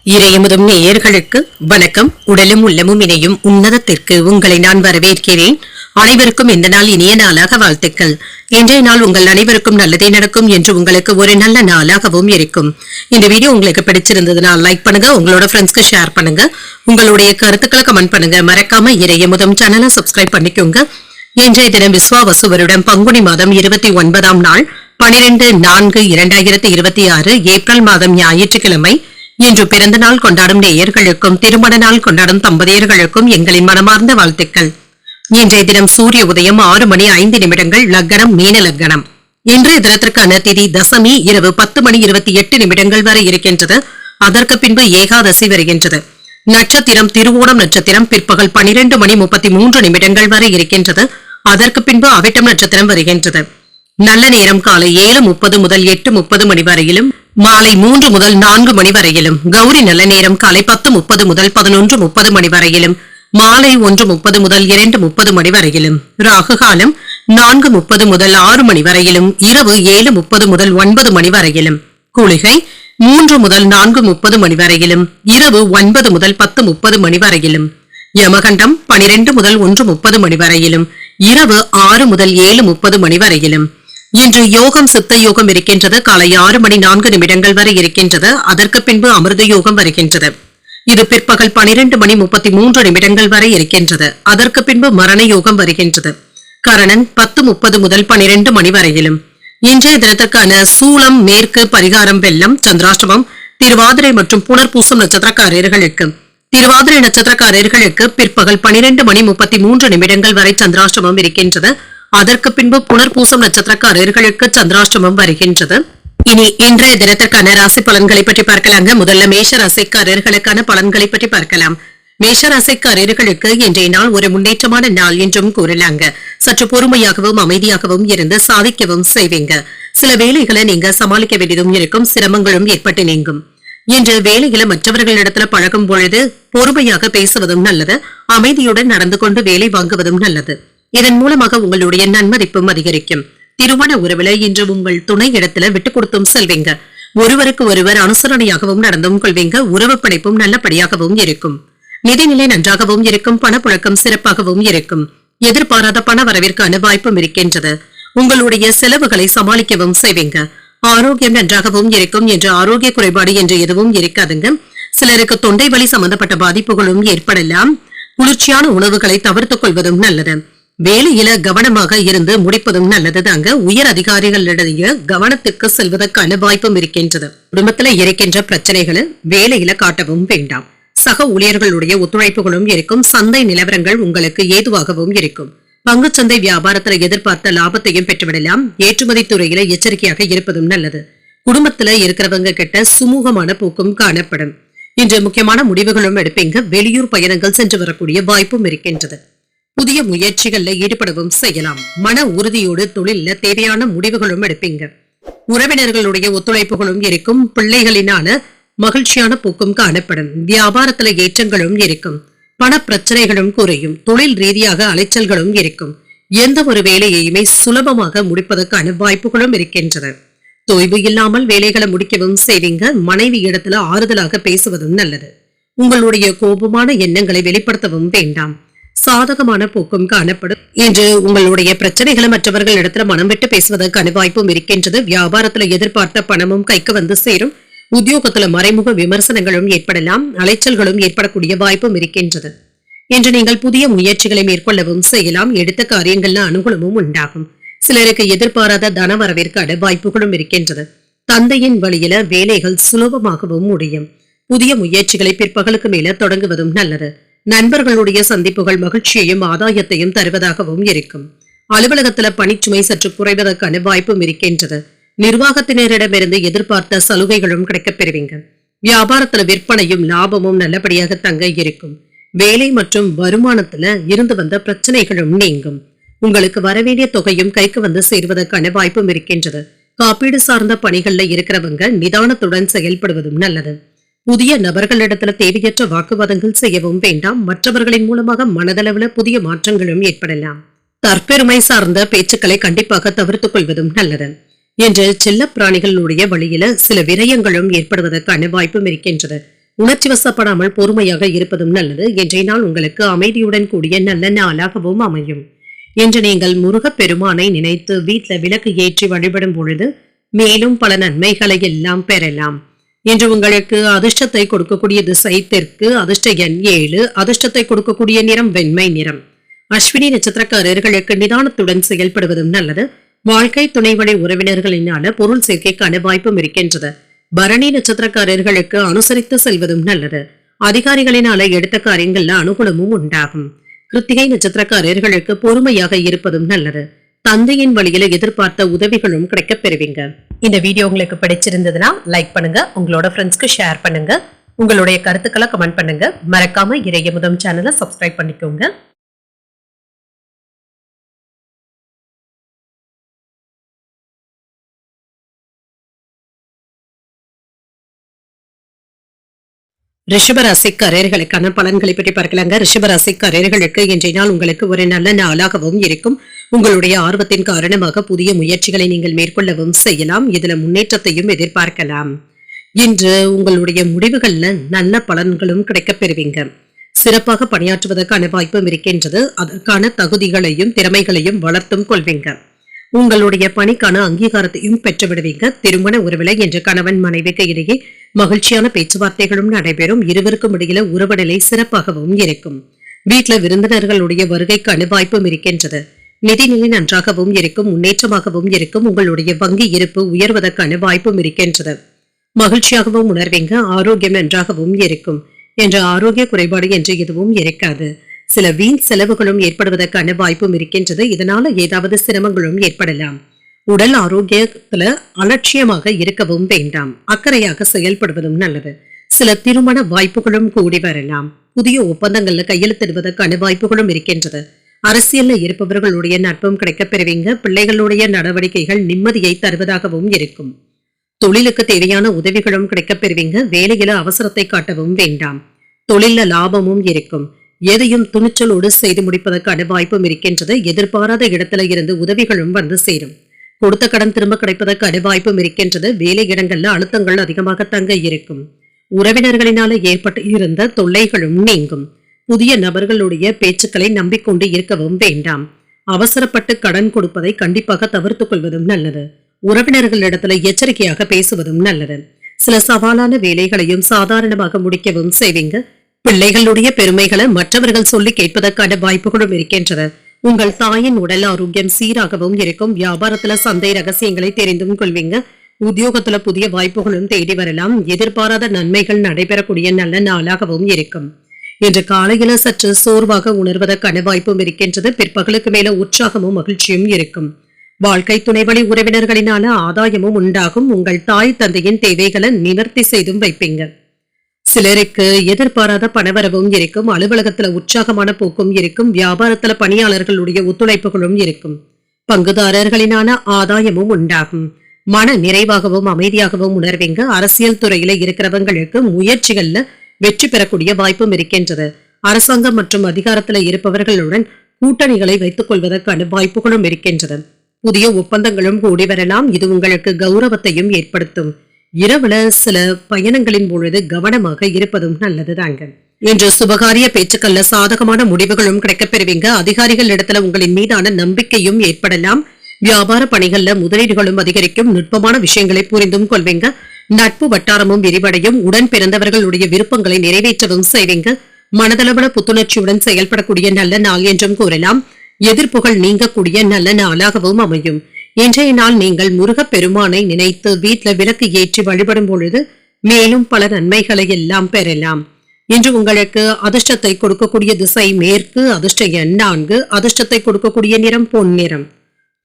இறையமுதும் நேயர்களுக்கு வணக்கம். உடலும் உள்ளமும் இணையும் உன்னதத்திற்கு உங்களை நான் வரவேற்கிறேன். அனைவருக்கும் இந்த நாள் இனிய நாளாக வாழ்த்துக்கள். இன்றைய நாள் உங்கள் அனைவருக்கும் நல்லதே நடக்கும் என்று உங்களுக்கு ஒரு நல்ல நாளாகவும் இருக்கும். இந்த வீடியோ உங்களுக்கு பிடிச்சிருந்ததுன்னா லைக் பண்ணுங்க, உங்களோட ஃப்ரெண்ட்ஸ்க்கு ஷேர் பண்ணுங்க, உங்களுடைய கருத்துக்களை கமெண்ட் பண்ணுங்க. மறக்காம இறையமுதும் சேனலை சப்ஸ்கிரைப் பண்ணிக்கோங்க. இன்றைய தினம் விஸ்வாவசு வருடம் பங்குனி மாதம் 29ஆம் நாள் 12/4/2026 ஏப்ரல் மாதம் ஞாயிற்றுக்கிழமை. இன்று பிறந்த நாள் கொண்டாடும் நேயர்களுக்கும் திருமண நாள் கொண்டாடும் தம்பதியர்களுக்கும் எங்களின் மனமார்ந்த வாழ்த்துக்கள். இன்றைய தினம் சூரிய உதயம் 6:05 லக்னம் மீன லக்னம். இன்றைய தினத்திற்கான திதி தசமி இரவு 10:28 வரை இருக்கின்றது. அதற்கு பின்பு ஏகாதசி வருகின்றது. நட்சத்திரம் திருவோணம் நட்சத்திரம் பிற்பகல் 12:33 வரை இருக்கின்றது. அதற்கு பின்பு அவிட்டம் நட்சத்திரம் வருகின்றது. நல்ல நேரம் காலை 7:30 முதல் 8:30 மணி வரையிலும், மாலை 3 முதல் 4 மணி வரையிலும். கௌரி நல்ல நேரம் காலை 10:30 முதல் 11:30 மணி வரையிலும், மாலை 1:30 முதல் 2:30 மணி வரையிலும். ராகு காலம் 4:30 முதல் 6 மணி வரையிலும், இரவு 7:30 முதல் 9 மணி வரையிலும். குளிகை 3 முதல் 4:30 மணி வரையிலும், இரவு 9 முதல் 10:30 மணி வரையிலும். யமகண்டம் 12 முதல் 1:30 மணி வரையிலும், இரவு 6 முதல் 7:30 மணி வரையிலும். இன்று யோகம் சித்த யோகம் இருக்கின்றது. காலை 6:04 வரை இருக்கின்றது. அதற்கு பின்பு அமிர்த யோகம் வருகின்றது. இது பிற்பகல் 12:33 வரை இருக்கின்றது. அதற்கு பின்பு மரண யோகம் வருகின்றது. கரணன் 10:30 முதல் 12 மணி வரையிலும். இன்றைய தினத்திற்கான சூலம் மேற்கு பரிகாரம் வெள்ளம். சந்திராஷ்டமம் திருவாதிரை மற்றும் புனர்பூசம் நட்சத்திரக்காரர்களுக்கு. திருவாதிரை நட்சத்திரக்காரர்களுக்கு பிற்பகல் 12:33 வரை சந்திராஷ்டமம் இருக்கின்றது. அதற்கு பின்பு புனர்பூசம் நட்சத்திரக்காரர்களுக்கு சந்திராஷ்டமம் வருகின்றது. இனி இன்றைய தினத்திற்கான ராசி பலன்களை பற்றி பார்க்கலாங்க. முதல்ல மேஷ ராசிக்காரர்களுக்கான பலன்களை பற்றி பார்க்கலாம். மேஷ ராசிக்காரர்களுக்கு இன்றைய நாள் ஒரு முன்னேற்றமான நாள் என்றும் கூறலாங்க. சற்று பொறுமையாகவும் அமைதியாகவும் இருந்து சாதிக்கவும் செய்வீங்க. சில வேலைகளை நீங்க சமாளிக்க வேண்டியதும் இருக்கும். சிரமங்களும் ஏற்பட்டு நீங்கும். இன்று வேலைகளை மற்றவர்களிடத்துல பழகும் பொழுது பொறுமையாக பேசுவதும் நல்லது. அமைதியுடன் நடந்து கொண்டு வேலை வாங்குவதும் நல்லது. இதன் மூலமாக உங்களுடைய நன்மதிப்பும் அதிகரிக்கும். திருமண உறவுல இன்று உங்கள் துணை இடத்துல விட்டு கொடுத்தும் செல்வீங்க. ஒருவருக்கு ஒருவர் அனுசரணையாகவும் நடந்தும் கொள்வீங்க. உறவு பிணைப்பும் நல்லபடியாகவும் இருக்கும். நிதிநிலை நன்றாகவும் இருக்கும். பணப்புழக்கம் சிறப்பாகவும் இருக்கும். எதிர்பாராத பண வரவிற்கான வாய்ப்பும் இருக்கின்றது. உங்களுடைய செலவுகளை சமாளிக்கவும் செய்வீங்க. ஆரோக்கியம் நன்றாகவும் இருக்கும். என்று ஆரோக்கிய குறைபாடு என்று எதுவும் இருக்காதுங்க. சிலருக்கு தொண்டை வலி சம்பந்தப்பட்ட பாதிப்புகளும் ஏற்படலாம். குளிர்ச்சியான உணவுகளை தவிர்த்துக் கொள்வதும் நல்லது. வேலையில கவனமாக இருந்து முடிப்பதும் நல்லது தாங்க. உயர் அதிகாரிகளிடையே கவனத்திற்கு செல்வதற்கான வாய்ப்பும் இருக்கின்றது. குடும்பத்துல இருக்கின்ற பிரச்சனைகளை வேலையில காட்டவும் வேண்டாம். சக ஊழியர்களுடைய ஒத்துழைப்புகளும் இருக்கும். சந்தை நிலவரங்கள் உங்களுக்கு ஏதுவாகவும் இருக்கும். பங்குச்சந்தை வியாபாரத்துல எதிர்பார்த்த லாபத்தையும் பெற்றுவிடலாம். ஏற்றுமதி துறையில எச்சரிக்கையாக இருப்பதும் நல்லது. குடும்பத்துல இருக்கிறவங்க கிட்ட சுமூகமான போக்கும் காணப்படும். இன்று முக்கியமான முடிவுகளும் எடுப்பீங்க. வெளியூர் பயணங்கள் சென்று வரக்கூடிய வாய்ப்பும் இருக்கின்றது. புதிய முயற்சிகள்ல ஈடுபடவும் செய்யலாம். மன உறுதியோடு தொழில தேவையான முடிவுகளும் எடுப்பீங்க. உறவினர்களுடைய ஒத்துழைப்புகளும் இருக்கும். பிள்ளைகளினான மகிழ்ச்சியான போக்கும் காணப்படும். வியாபாரத்துல ஏற்றங்களும் இருக்கும். பண பிரச்சனைகளும் குறையும். தொழில் ரீதியாக அலைச்சல்களும் இருக்கும். எந்த ஒரு வேலையையுமே சுலபமாக முடிப்பதற்கான வாய்ப்புகளும் இருக்கின்றன. தொய்வு இல்லாமல் வேலைகளை முடிக்கவும் செய்வீங்க. மனைவி இடத்துல ஆறுதலாக பேசுவதும் நல்லது. உங்களுடைய கோபமான எண்ணங்களை வெளிப்படுத்தவும் வேண்டாம். சாதகமான போக்கும் காணப்படும். இன்று உங்களுடைய பிரச்சனைகளை மற்றவர்கள் இடத்துல மனம் விட்டு பேசுவதற்கான வாய்ப்பும் இருக்கின்றது. வியாபாரத்துல எதிர்பார்த்த பணமும் கைக்கு வந்து சேரும். உத்தியோகத்துல மறைமுக விமர்சனங்களும் ஏற்படலாம். அலைச்சல்களும் ஏற்படக்கூடிய வாய்ப்பும் இருக்கின்றது. இன்று நீங்கள் புதிய முயற்சிகளை மேற்கொள்ளவும் செய்யலாம். எடுத்த காரியங்கள்ல அனுகூலமும் உண்டாகும். சிலருக்கு எதிர்பாராத தன வரவிற்கான வாய்ப்புகளும் இருக்கின்றது. தந்தையின் வழியில வேலைகள் சுலபமாகவும் முடியும். புதிய முயற்சிகளை பிற்பகலுக்கு மேல தொடங்குவதும் நல்லது. நண்பர்களுடைய சந்திப்புகள் மகிழ்ச்சியையும் ஆதாயத்தையும் தருவதாகவும் இருக்கும். அலுவலகத்துல பணிச்சுமை சற்று குறைவதற்கான வாய்ப்பும் இருக்கின்றது. நிர்வாகத்தினரிடமிருந்து எதிர்பார்த்த சலுகைகளும் கிடைக்கப் பெறுவீங்க. வியாபாரத்துல விற்பனையும் லாபமும் நல்லபடியாக தங்க இருக்கும். வேலை மற்றும் வருமானத்துல இருந்து வந்த பிரச்சனைகளும் நீங்கும். உங்களுக்கு வரவேண்டிய தொகையும் கைக்கு வந்து சேர்வதற்கான வாய்ப்பும் இருக்கின்றது. காப்பீடு சார்ந்த பணிகள்ல இருக்கிறவங்க நிதானத்துடன் செயல்படுவதும் நல்லது. புதிய நபர்களிடத்துல தேவையற்ற வாக்குவாதங்கள் செய்யவும் வேண்டாம். மற்றவர்களின் மூலமாக மனதளவுல புதிய மாற்றங்களும் ஏற்படலாம். தற்பெருமை சார்ந்த பேச்சுக்களை கண்டிப்பாக தவிர்த்துக் கொள்வதும் நல்லது. என்று செல்ல பிராணிகளுடைய வழியில சில விரயங்களும் ஏற்படுவதற்கான வாய்ப்பும் இருக்கின்றது. உணர்ச்சி வசப்படாமல் பொறுமையாக இருப்பதும் நல்லது. இன்றைய நாள் உங்களுக்கு அமைதியுடன் கூடிய நல்ல நாளாகவும் அமையும். இன்று நீங்கள் முருகப் பெருமானை நினைத்து வீட்டில் விளக்கு ஏற்றி வழிபடும் பொழுது மேலும் பல நன்மைகளை எல்லாம் பெறலாம். இன்று உங்களுக்கு அதிர்ஷ்டத்தை கொடுக்கக்கூடிய திசை தெற்கு, அதிர்ஷ்ட எண் 7, அதிர்ஷ்டத்தை கொடுக்கக்கூடிய நிறம் வெண்மை நிறம். அஸ்வினி நட்சத்திரக்காரர்களுக்கு நிதானத்துடன் செயல்படுவதும் நல்லது. வாழ்க்கை துணை வழி உறவினர்களினால பொருள் சேர்க்கைக்கான வாய்ப்பும் இருக்கின்றது. பரணி நட்சத்திரக்காரர்களுக்கு அனுசரித்து செல்வதும் நல்லது. அதிகாரிகளினால எடுத்த காரியங்கள்ல அனுகூலமும் உண்டாகும். கிருத்திகை நட்சத்திரக்காரர்களுக்கு பொறுமையாக இருப்பதும் நல்லது. தந்தையின் வழியில எதிர்பார்த்த உதவிகளும் கிடைக்கப் பெறுவீங்க. இந்த வீடியோ உங்களுக்கு பிடிச்சிருந்ததுன்னா லைக் பண்ணுங்க, உங்களோட ஃப்ரெண்ட்ஸ்க்கு ஷேர் பண்ணுங்க, உங்களுடைய கருத்துக்களை கமெண்ட் பண்ணுங்க. மறக்காம இறையமுதம் சேனலை சப்ஸ்கிரைப் பண்ணிக்கோங்க. ரிஷபராசிக்காரர்களுக்கான பலன்களை பற்றி பார்க்கலாங்க. ரிஷபராசிக்காரர்களுக்கு இன்றைய நாள் உங்களுக்கு ஒரு நல்ல நாளாகவும் இருக்கும். உங்களுடைய ஆர்வத்தின் காரணமாக புதிய முயற்சிகளை நீங்கள் மேற்கொள்ளவும் செய்யலாம். இதுல முன்னேற்றத்தையும் எதிர்பார்க்கலாம். இன்று உங்களுடைய முடிவுகள்ல நல்ல பலன்களும் கிடைக்கப் பெறுவீங்க. சிறப்பாக பணியாற்றுவதற்கான வாய்ப்பும் இருக்கின்றது. அதற்கான தகுதிகளையும் திறமைகளையும் வளர்த்தும் கொள்வீங்க. உங்களுடைய பணிக்கான அங்கீகாரத்தையும் பெற்றுவிடுவீங்க. திருமண உறவில என்ற கணவன் மனைவிக்கு இடையே மகிழ்ச்சியான பேச்சுவார்த்தைகளும் நடைபெறும். இருவருக்கும் இடையில உறவு நிலை சிறப்பாகவும் இருக்கும். வீட்டுல விருந்தினர்களுடைய வருகைக்கான வாய்ப்பும் இருக்கின்றது. நிதிநிலை நன்றாகவும் இருக்கும், முன்னேற்றமாகவும் இருக்கும். உங்களுடைய வங்கி இருப்பு உயர்வதற்கான வாய்ப்பும் இருக்கின்றது. மகிழ்ச்சியாகவும் உணர்வீங்க. ஆரோக்கியம் நன்றாகவும் இருக்கும். என்ற ஆரோக்கிய குறைபாடு என்று எதுவும் இருக்காது. சில வீண் செலவுகளும் ஏற்படுவதற்கான வாய்ப்பும் இருக்கின்றது. இதனால ஏதாவது சிரமங்களும் ஏற்படலாம். உடல் ஆரோக்கியத்துல அலட்சியமாக இருக்கவும் வேண்டாம். அக்கறையாக செயல்படுவதும் நல்லது. சில திருமண வாய்ப்புகளும் கூடி வரலாம். புதிய ஒப்பந்தங்கள்ல கையெழுத்திடுவதற்கான வாய்ப்புகளும் இருக்கின்றது. அரசியல்ல இருப்பவர்களுடைய நட்பும் கிடைக்கப் பெறுவீங்க. பிள்ளைகளுடைய நடவடிக்கைகள் நிம்மதியை தருவதாகவும் இருக்கும். தொழிலுக்கு தேவையான உதவிகளும் கிடைக்கப் பெறுவீங்க. வேலையில அவசரத்தை காட்டவும் வேண்டாம். தொழில லாபமும் இருக்கும். எதையும் துணிச்சலோடு செய்து முடிப்பதற்கான வாய்ப்பும் இருக்கின்றது. எதிர்பாராத இடத்துல இருந்து உதவிகளும் வந்து சேரும். கொடுத்த கடன் திரும்ப கிடைப்பதற்கான வாய்ப்பும் இருக்கின்றது. வேலை இடங்கள்ல அழுத்தங்கள் அதிகமாக தங்க இருக்கும். உறவினர்களினால ஏற்பட்டு இருந்த தொல்லைகளும் நீங்கும். புதிய நபர்களுடைய பேச்சுக்களை நம்பிக்கொண்டு இருக்கவும் வேண்டாம். அவசரப்பட்டு கடன் கொடுப்பதை கண்டிப்பாக தவிர்த்துக் கொள்வதும் நல்லது. உறவினர்களிடத்துல எச்சரிக்கையாக பேசுவதும் நல்லது. சில சவாலான வேலைகளையும் சாதாரணமாக முடிக்கவும் செய்வீங்க. பிள்ளைகளுடைய பெருமைகளை மற்றவர்கள் சொல்லி கேட்பதற்கான வாய்ப்புகளும் இருக்கின்றன. உங்கள் தாயின் உடல் ஆரோக்கியம் சீராகவும் இருக்கும். வியாபாரத்துல சந்தை ரகசியங்களை தெரிந்தும் கொள்வீங்க. உத்தியோகத்துல புதிய வாய்ப்புகளும் தேடி வரலாம். எதிர்பாராத நன்மைகள் நடைபெறக்கூடிய நல்ல நாளாகவும் இருக்கும். இன்று காலையில சற்று சோர்வாக உணர்வதற்கான வாய்ப்பும் இருக்கின்றது. பிற்பகலுக்கு மேல உற்சாகமும் மகிழ்ச்சியும் இருக்கும். வாழ்க்கை துணைவழி உறவினர்களினால ஆதாயமும் உண்டாகும். உங்கள் தாய் தந்தையின் தேவைகளை நிவர்த்தி செய்தும் வைப்பீங்க. சிலருக்கு எதிர்பாராத பணவரவும் இருக்கும். அலுவலகத்துல உற்சாகமான போக்கும் இருக்கும். வியாபாரத்துல பணியாளர்களுடைய ஒத்துழைப்புகளும் இருக்கும். பங்குதாரர்களினான ஆதாயமும் உண்டாகும். மன நிறைவாகவும் அமைதியாகவும் உணர்வீங்க. அரசியல் துறையில இருக்கிறவங்களுக்கு முயற்சிகள்ல வெற்றி பெறக்கூடிய வாய்ப்பும் இருக்கின்றது. அரசாங்கம் மற்றும் அதிகாரத்துல இருப்பவர்களுடன் கூட்டணிகளை வைத்துக் கொள்வதற்கான வாய்ப்புகளும் இருக்கின்றது. புதிய ஒப்பந்தங்களும் கூடி வரலாம். இது உங்களுக்கு கௌரவத்தையும் ஏற்படுத்தும். இரவுல சில பயணங்களின் பொழுது கவனமாக இருப்பதும் நல்லதுதாங்க. இன்று சுபகாரிய பேச்சுக்கள்ல சாதகமான முடிவுகளும் கிடைக்கப் பெறுவீங்க. அதிகாரிகள் இடத்துல உங்களின் மீதான நம்பிக்கையும் ஏற்படலாம். வியாபார பணிகள்ல முதலீடுகளும் அதிகரிக்கும். நுட்பமான விஷயங்களை புரிந்தும் கொள்வீங்க. நட்பு வட்டாரமும் விரிவடையும். உடன் பிறந்தவர்களுடைய விருப்பங்களை நிறைவேற்றவும் செய்வீங்க. மனதளவுல புத்துணர்ச்சியுடன் செயல்படக்கூடிய நல்ல நாள் என்றும் கூறலாம். எதிர்ப்புகள் நீங்கக்கூடிய நல்ல நாளாகவும் அமையும். இன்றைய நாள் நீங்கள் முருகப் பெருமானை நினைத்து வீட்டுல விளக்கு ஏற்றி வழிபடும் பொழுது மேலும் பல நன்மைகளை எல்லாம் பெறலாம். இன்று உங்களுக்கு அதிர்ஷ்டத்தை கொடுக்கக்கூடிய திசை மேற்கு, அதிர்ஷ்ட எண் 4, அதிர்ஷ்டத்தை கொடுக்கக்கூடிய நிறம் பொன்னிறம்.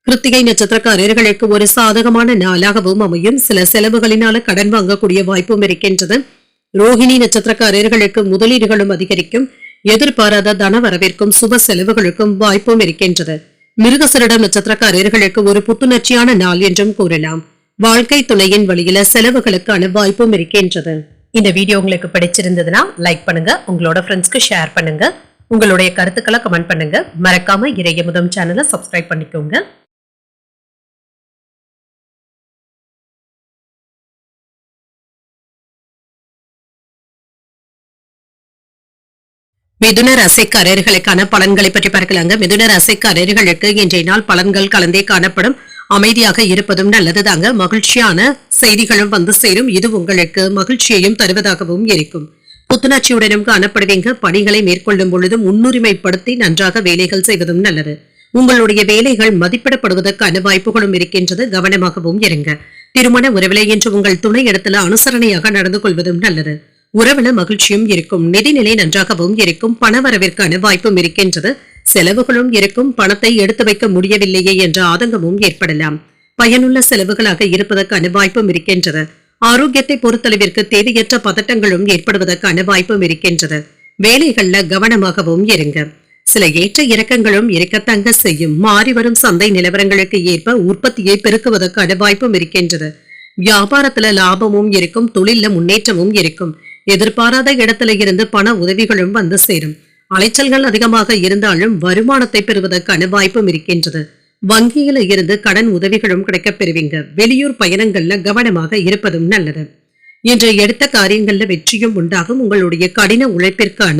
கிருத்திகை நட்சத்திரக்காரர்களுக்கு ஒரு சாதகமான நாளாகவும் அமையும். சில செலவுகளினால கடன் வாங்கக்கூடிய வாய்ப்பும் இருக்கின்றது. ரோஹிணி நட்சத்திரக்காரர்களுக்கு முதலீடுகளும் அதிகரிக்கும். எதிர்பாராத தன வரவிற்கும் சுப செலவுகளுக்கும் வாய்ப்பும் இருக்கின்றது. மிருகசரிடம் நட்சத்திரக்காரர்களுக்கு ஒரு புத்துணர்ச்சியான நாள் என்றும் கூறலாம். வாழ்க்கை துணையின் வழியில செலவுகளுக்கான வாய்ப்பும் இருக்கின்றது. இந்த வீடியோ உங்களுக்கு பிடிச்சிருந்ததுன்னா லைக் பண்ணுங்க, உங்களோட ஃப்ரெண்ட்ஸ்க்கு ஷேர் பண்ணுங்க, உங்களுடைய கருத்துக்களை கமெண்ட் பண்ணுங்க. மறக்காம இறையமுதம் சேனலை சப்ஸ்கிரைப் பண்ணிக்கோங்க. மிதுன ராசிக்காரர்களுக்கான பலன்களை பற்றி பார்க்கலாங்க. மிதுன ராசிக்காரர்களுக்கு இன்றைய நாள் பலன்கள் கலந்தே காணப்படும். அமைதியாக இருப்பதும் நல்லதுதாங்க. மகிழ்ச்சியான செய்திகளும் வந்து சேரும். இது உங்களுக்கு மகிழ்ச்சியையும் தருவதாகவும் இருக்கும். புத்துணர்ச்சியுடனும் காணப்படுவீங்க. பணிகளை மேற்கொள்ளும் பொழுது முன்னுரிமைப்படுத்தி நன்றாக வேலைகள் செய்வதும் நல்லது. உங்களுடைய வேலைகள் மதிப்பிடப்படுவதற்கான வாய்ப்புகளும் இருக்கின்றது. கவனமாகவும் இருங்க. திருமண உறவிலை என்று உங்கள் துணை இடத்துல அனுசரணையாக நடந்து கொள்வதும் நல்லது. உறவுல மகிழ்ச்சியும் இருக்கும். நிதிநிலை நன்றாகவும் இருக்கும். பணவரவிற்கான வாய்ப்பும் இருக்கின்றது. செலவுகளும் இருக்கும். பணத்தை எடுத்து வைக்க முடியவில்லையே என்ற ஆதங்கமும் ஏற்படலாம். பயனுள்ள செலவுகளாக இருப்பதற்கான வாய்ப்பும் இருக்கின்றது. ஆரோக்கியத்தை பொறுத்தளவிற்கு தேவையற்ற பதட்டங்களும் ஏற்படுவதற்கான வாய்ப்பும் இருக்கின்றது. வேலைகள்ல கவனமாகவும் இருங்க. சில ஏற்ற இறக்கங்களும் இருக்கத்தங்க செய்யும். மாறி வரும் சந்தை நிலவரங்களுக்கு ஏற்ப உற்பத்தியை பெருக்குவதற்கான வாய்ப்பும் இருக்கின்றது. வியாபாரத்துல லாபமும் இருக்கும். தொழில முன்னேற்றமும் இருக்கும். எதிர்பாராத இடத்துல இருந்து பண உதவிகளும் வந்து சேரும். அலைச்சல்கள் அதிகமாக இருந்தாலும் வருமானத்தை பெறுவதற்கான வாய்ப்பும் இருக்கின்றது. வங்கியில இருந்து கடன் உதவிகளும் கிடைக்கப் பெறுவீங்க. வெளியூர் பயணங்கள்ல கவனமாக இருப்பதும் நல்லது. இன்று எடுத்த காரியங்கள்ல வெற்றியும் உண்டாகும். உங்களுடைய கடின உழைப்பிற்கான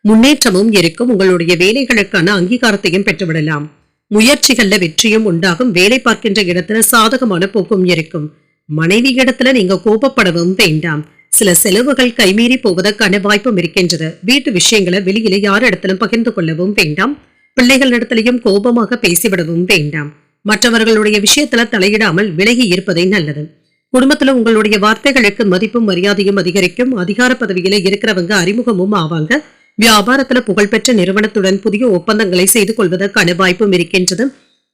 முன்னேற்றமும் இருக்கும். உங்களுடைய வேலைகளுக்கான அங்கீகாரத்தையும் பெற்றுவிடலாம். முயற்சிகள்ல வெற்றியும் உண்டாகும். வேலை பார்க்கின்ற இடத்துல சாதகமான போக்கும் இருக்கும். மனைவி இடத்துல நீங்க கோபப்படவும் வேண்டாம். சில செலவுகள் கைமீறி போவதற்கான வாய்ப்பும் இருக்கின்றது. வீட்டு விஷயங்களை வெளியில யார் இடத்திலும் பகிர்ந்து கொள்ளவும் வேண்டாம். பிள்ளைகள் இடத்திலையும் கோபமாக பேசிவிடவும் வேண்டாம். மற்றவர்களுடைய விஷயத்துல தலையிடாமல் விலகி இருப்பதே நல்லது. குடும்பத்துல உங்களுடைய வார்த்தைகளுக்கு மதிப்பும் மரியாதையும் அதிகரிக்கும். அதிகார பதவியில இருக்கிறவங்க அறிமுகமும் ஆவாங்க. வியாபாரத்துல புகழ்பெற்ற நிறுவனத்துடன் புதிய ஒப்பந்தங்களை செய்து கொள்வதற்கான வாய்ப்பும் இருக்கின்றது.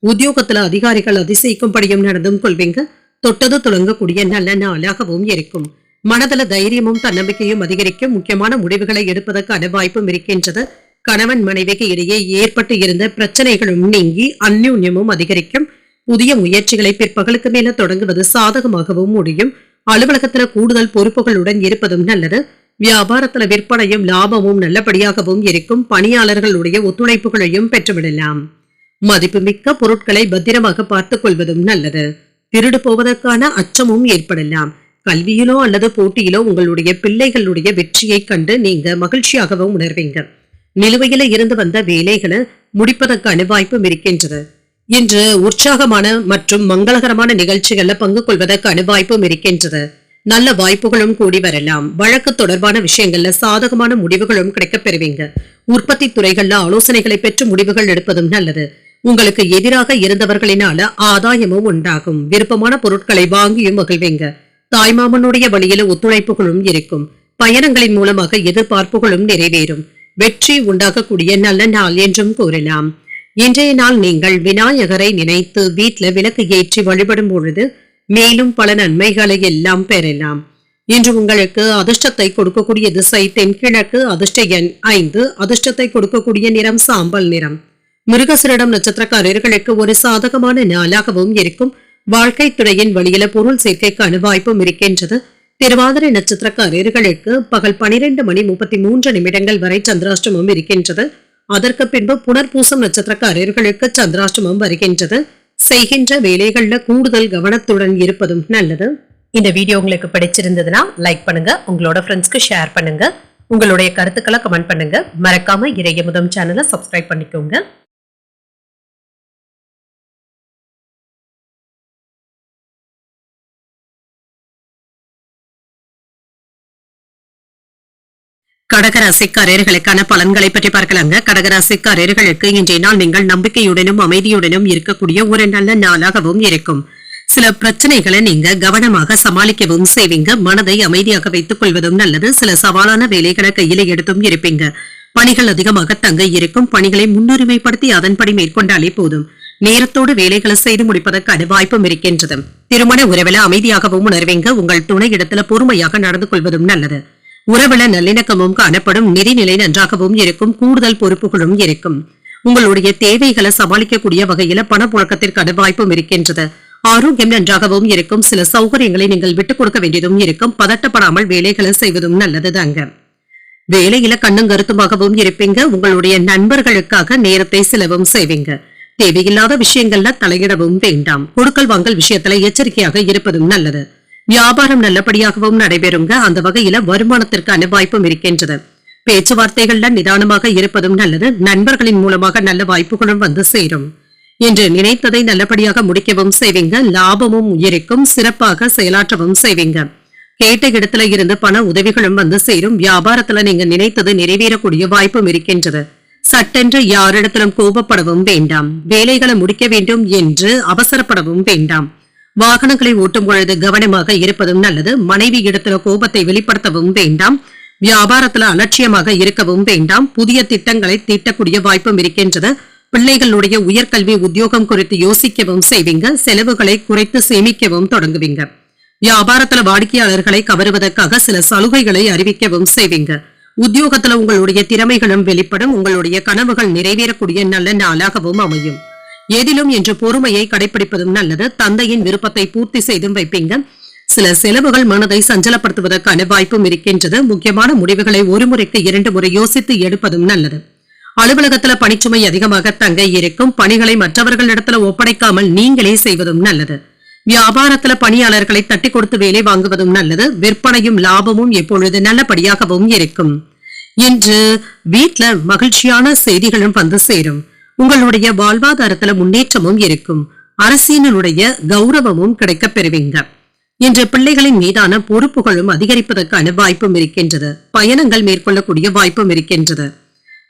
உத்தியோகத்துல அதிகாரிகள் அதிசயிக்கும்படியும் நடந்தும் கொள்வீங்க. தொட்டது தொடங்கக்கூடிய நல்ல நாளாகவும் இருக்கும். மனதள தைரியமும் தன்னம்பிக்கையும் அதிகரிக்கும். முக்கியமான முடிவுகளை எடுப்பதற்கான வாய்ப்பும் இருக்கின்றது. கணவன் மனைவிக்கு இடையே ஏற்பட்டு இருந்த பிரச்சனைகளும் நீங்கி அந்யோன்யமும் அதிகரிக்கும். புதிய முயற்சிகளை பிற்பகலுக்கு மேல தொடங்குவது சாதகமாகவும் முடியும். அலுவலகத்துல கூடுதல் பொறுப்புகளுடன் இருப்பதும் நல்லது. வியாபாரத்துல விற்பனையும் லாபமும் நல்லபடியாகவும் இருக்கும். பணியாளர்களுடைய ஒத்துழைப்புகளையும் பெற்றுவிடலாம். மதிப்புமிக்க பொருட்களை பத்திரமாக பார்த்துக் கொள்வதும் நல்லது. திருடு போவதற்கான அச்சமும் ஏற்படலாம். கல்வியிலோ அல்லது போட்டியிலோ உங்களுடைய பிள்ளைகளுடைய வெற்றியை கண்டு நீங்க மகிழ்ச்சியாகவும் உணர்வீங்க. நிலுவையில இருந்து வந்த வேலைகளை முடிப்பதற்கான வாய்ப்பும் இருக்கின்றது. இன்று உற்சாகமான மற்றும் மங்களகரமான நிகழ்ச்சிகள்ல பங்கு கொள்வதற்கான வாய்ப்பும் இருக்கின்றது. நல்ல வாய்ப்புகளும் கூடி வரலாம். வழக்கு தொடர்பான விஷயங்கள்ல சாதகமான முடிவுகளும் கிடைக்கப் பெறுவீங்க. உற்பத்தி துறைகள்ல ஆலோசனைகளை பெற்று முடிவுகள் எடுப்பதும் நல்லது. உங்களுக்கு எதிராக இருந்தவர்களினால ஆதாயமும் உண்டாகும். விருப்பமான பொருட்களை வாங்கியும் மகிழ்வீங்க. தாய்மாமனுடைய வழியில ஒத்துழைப்புகளும் இருக்கும். பயணங்களின் மூலமாக எதிர்பார்ப்புகளும் நிறைவேறும். வெற்றி உண்டாகக்கூடிய நல்ல நாள் என்றும் கூறலாம். இன்றைய நாள் நீங்கள் விநாயகரை நினைத்து வீட்டுல விளக்கு ஏற்றி வழிபடும் பொழுது மேலும் பல நன்மைகளை எல்லாம் பெறலாம். இன்று உங்களுக்கு அதிர்ஷ்டத்தை கொடுக்கக்கூடிய திசை தென்கிழக்கு. அதிர்ஷ்ட எண் 5. அதிர்ஷ்டத்தை கொடுக்கக்கூடிய நிறம் சாம்பல் நிறம். மிருகசிரிடம் நட்சத்திரக்காரர்களுக்கு ஒரு சாதகமான நாளாகவும் இருக்கும். வாழ்க்கை துறையின் வழியில பொருள் சேர்க்கைக்கான வாய்ப்பும் இருக்கின்றது. திருவாதிரை நட்சத்திரக்காரர்களுக்கு பகல் 12:33 வரை சந்திராஷ்டமம் இருக்கின்றது. அதற்கு பின்பு புனர்பூசம் நட்சத்திரக்காரர்களுக்கு சந்திராஷ்டமம் வருகின்றது. செய்கின்ற வேலைகள்ல கூடுதல் கவனத்துடன் இருப்பதும் நல்லது. இந்த வீடியோ உங்களுக்கு பிடிச்சிருந்ததுன்னா லைக் பண்ணுங்க. உங்களோட ஃப்ரெண்ட்ஸ்க்கு ஷேர் பண்ணுங்க. உங்களுடைய கருத்துக்களை கமெண்ட் பண்ணுங்க. மறக்காம இறையமுதம் சேனலை சப்ஸ்கிரைப் பண்ணிக்கோங்க. கடகராசிக்காரர்களுக்கான பலன்களை பற்றி பார்க்கலாங்க. கடகராசிக்காரர்களுக்கு இன்றைய நாள் நீங்கள் நம்பிக்கையுடனும் அமைதியுடனும் இருக்கக்கூடிய ஒரு நல்ல நாளாகவும் இருக்கும். சில பிரச்சனைகளை நீங்க கவனமாக சமாளிக்கவும் செய்வீங்க. மனதை அமைதியாக வைத்துக் கொள்வதும் நல்லது. சில சவாலான வேலைகளை கையில எடுத்தும் இருப்பீங்க. பணிகள் அதிகமாக தங்க இருக்கும். பணிகளை முன்னுரிமைப்படுத்தி அதன்படி மேற்கொண்டாலே போதும். நேரத்தோடு வேலைகளை செய்து முடிப்பதற்கான வாய்ப்பும் இருக்கின்றது. திருமண உறவில அமைதியாகவும் உணர்வீங்க. உங்கள் துணை இடத்துல பொறுமையாக நடந்து கொள்வதும் நல்லது. உறவுல நல்லிணக்கமும் காணப்படும். நிதிநிலை நன்றாகவும் இருக்கும். கூடுதல் பொறுப்புகளும் இருக்கும். உங்களுடைய தேவைகளை சமாளிக்கக்கூடிய வகையில பணப்புழக்கத்திற்கான வாய்ப்பும் இருக்கின்றது. ஆரோக்கியம் நன்றாகவும் இருக்கும். சில சௌகரியங்களை நீங்கள் விட்டுக் கொடுக்க வேண்டியதும் இருக்கும். பதட்டப்படாமல் வேலைகளை செய்வதும் நல்லதுதாங்க. வேலையில கண்ணும் கருத்துமாகவும் இருப்பீங்க. உங்களுடைய நண்பர்களுக்காக நேரத்தை செலவும் செய்வீங்க. தேவையில்லாத விஷயங்கள்ல தலையிடவும் வேண்டாம். கொடுக்கல் வாங்கல் விஷயத்துல எச்சரிக்கையாக இருப்பதும் நல்லது. வியாபாரம் நல்லபடியாகவும் நடைபெறுங்க. அந்த வகையில வருமானத்திற்கான வாய்ப்பும் இருக்கின்றது. பேச்சுவார்த்தைகள்ல நிதானமாக இருப்பதும் நல்லது. நண்பர்களின் மூலமாக நல்ல வாய்ப்புகளும் வந்து சேரும். என்று நினைத்ததை நல்லபடியாக முடிக்கவும் செய்வீங்க. லாபமும் உயரிக்கும். சிறப்பாக செயலாற்றவும் செய்வீங்க. கேட்ட இடத்துல இருந்து பண உதவிகளும் வந்து சேரும். வியாபாரத்துல நீங்க நினைத்தது நிறைவேறக்கூடிய வாய்ப்பும் இருக்கின்றது. சட்டென்று யாரிடத்திலும் கோபப்படவும் வேண்டாம். வேலைகளை முடிக்க வேண்டும் என்று அவசரப்படவும் வேண்டாம். வாகனங்களை ஓட்டும் பொழுது கவனமாக இருப்பதும் நல்லது. மனைவி இடத்துல கோபத்தை வெளிப்படுத்தவும் வேண்டாம். வியாபாரத்துல அலட்சியமாக இருக்கவும் வேண்டாம். புதிய திட்டங்களை தீட்டக்கூடிய வாய்ப்பும் இருக்கின்றது. பிள்ளைகளுடைய உயர்கல்வி உத்தியோகம் குறித்து யோசிக்கவும் செய்வீங்க. செலவுகளை குறைத்து சேமிக்கவும் தொடங்குவீங்க. வியாபாரத்துல வாடிக்கையாளர்களை கவருவதற்காக சில சலுகைகளை அறிவிக்கவும் செய்வீங்க. உத்தியோகத்துல உங்களுடைய திறமைகளும் வெளிப்படும். உங்களுடைய கனவுகள் நிறைவேறக்கூடிய நல்ல நாளாகவும் அமையும். எதிலும் என்று பொறுமையை கடைபிடிப்பதும் நல்லது. தந்தையின் விருப்பத்தை பூர்த்தி செய்தும் வைப்பீங்க. சில செலவுகள் மனதை சஞ்சலப்படுத்துவதற்கான வாய்ப்பும் இருக்கின்றது. முக்கியமான முடிவுகளை ஒரு முறைக்கு 2 முறை யோசித்து எடுப்பதும் நல்லது. அலுவலகத்துல பணிச்சுமை அதிகமாக தங்க இருக்கும். பணிகளை மற்றவர்களிடத்துல ஒப்படைக்காமல் நீங்களே செய்வதும் நல்லது. வியாபாரத்துல பணியாளர்களை தட்டி கொடுத்து வேலை வாங்குவதும் நல்லது. விற்பனையும் லாபமும் எப்பொழுது நல்லபடியாகவும் இருக்கும். இன்று வீட்டுல மகிழ்ச்சியான செய்திகளும் வந்து சேரும். உங்களுடைய வாழ்வாதாரத்துல முன்னேற்றமும் இருக்கும். அரசியலுடைய கௌரவமும் கிடைக்கப் பெறுவீங்க. இன்று பிள்ளைகளின் மீதான பொறுப்புகளும் அதிகரிப்பதற்கான வாய்ப்பும் இருக்கின்றது. பயணங்கள் மேற்கொள்ளக்கூடிய வாய்ப்பும் இருக்கின்றது.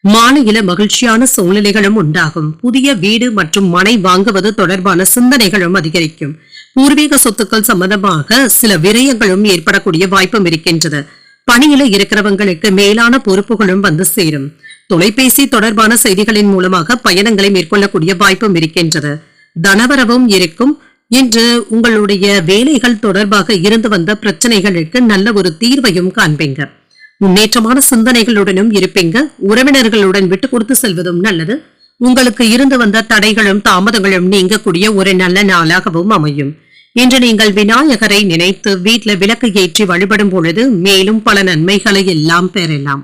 மாலையில மகிழ்ச்சியான சூழ்நிலைகளும் உண்டாகும். புதிய வீடு மற்றும் மனை வாங்குவது தொடர்பான சிந்தனைகளும் அதிகரிக்கும். பூர்வீக சொத்துக்கள் சம்பந்தமாக சில விரயங்களும் ஏற்படக்கூடிய வாய்ப்பும் இருக்கின்றது. பணியில இருக்கிறவங்களுக்கு மேலான பொறுப்புகளும் வந்து சேரும். தொலைபேசி தொடர்பான செய்திகளின் மூலமாக பயணங்களை மேற்கொள்ளக்கூடிய வாய்ப்பும் இருக்கின்றது. தனவரவும் இருக்கும். இன்று உங்களுடைய வேலைகள் தொடர்பாக இருந்து வந்த பிரச்சனைகளுக்கு நல்ல ஒரு தீர்வையும் காண்பீங்க. முன்னேற்றமான சிந்தனைகளுடனும் இருப்பீங்க. உறவினர்களுடன் விட்டு கொடுத்து செல்வதும் நல்லது. உங்களுக்கு இருந்து வந்த தடைகளும் தாமதங்களும் நீங்கக்கூடிய ஒரு நல்ல நாளாகவும் அமையும். இன்று நீங்கள் விநாயகரை நினைத்து வீட்டுல விளக்கு ஏற்றி வழிபடும் பொழுது மேலும் பல நன்மைகளை எல்லாம் பெறலாம்.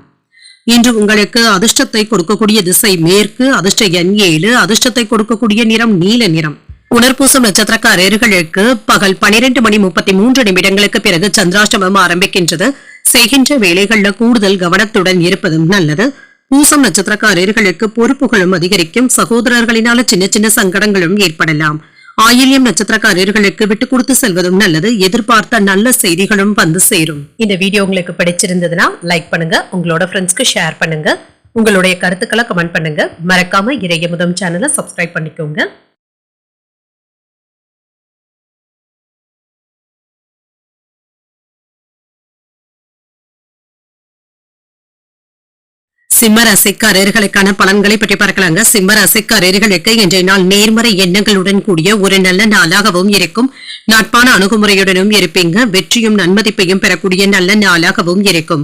இன்று உங்களுக்கு அதிர்ஷ்டத்தை கொடுக்கக்கூடிய திசை மேற்கு. அதிர்ஷ்ட எண் 7. அதிர்ஷ்டத்தை கொடுக்கக்கூடிய நிறம் நீல நிறம். புனர்பூசம் நட்சத்திரக்காரர்களுக்கு பகல் 12:33 பிறகு சந்திராஷ்டமம் ஆரம்பிக்கின்றது. செய்கின்ற வேலைகள்ல கூடுதல் கவனத்துடன் இருப்பதும் நல்லது. பூசம் நட்சத்திரக்காரர்களுக்கு பொறுப்புகளும் அதிகரிக்கும். சகோதரர்களினால சின்ன சின்ன சங்கடங்களும் ஏற்படலாம். ஆயில்யம் நட்சத்திரக்காரர்களுக்கு விட்டு கொடுத்து செல்வதும் நல்லது. எதிர்பார்த்த நல்ல செய்திகளும் வந்து சேரும். இந்த வீடியோ உங்களுக்கு பிடிச்சிருந்ததுன்னா லைக் பண்ணுங்க. உங்களோட ஃப்ரெண்ட்ஸ்க்கு ஷேர் பண்ணுங்க. உங்களுடைய கருத்துக்களை கமெண்ட் பண்ணுங்க. மறக்காம இறையமுதம் சேனலை சப்ஸ்கிரைப் பண்ணிக்கோங்க. சிம்ம ராசிக்காரர்களுக்கான பலன்களை பற்றி பார்க்கலாங்க. சிம்ம ராசிக்காரர்களுக்கு இன்றைய நாள் நேர்மறை எண்ணங்களுடன் கூடிய ஒரு நல்ல நாளாகவும் இருக்கும். நட்பான அணுகுமுறையுடனும் இருப்பீங்க. வெற்றியும் நன்மதிப்பையும் பெறக்கூடிய நல்ல நாளாகவும் இருக்கும்.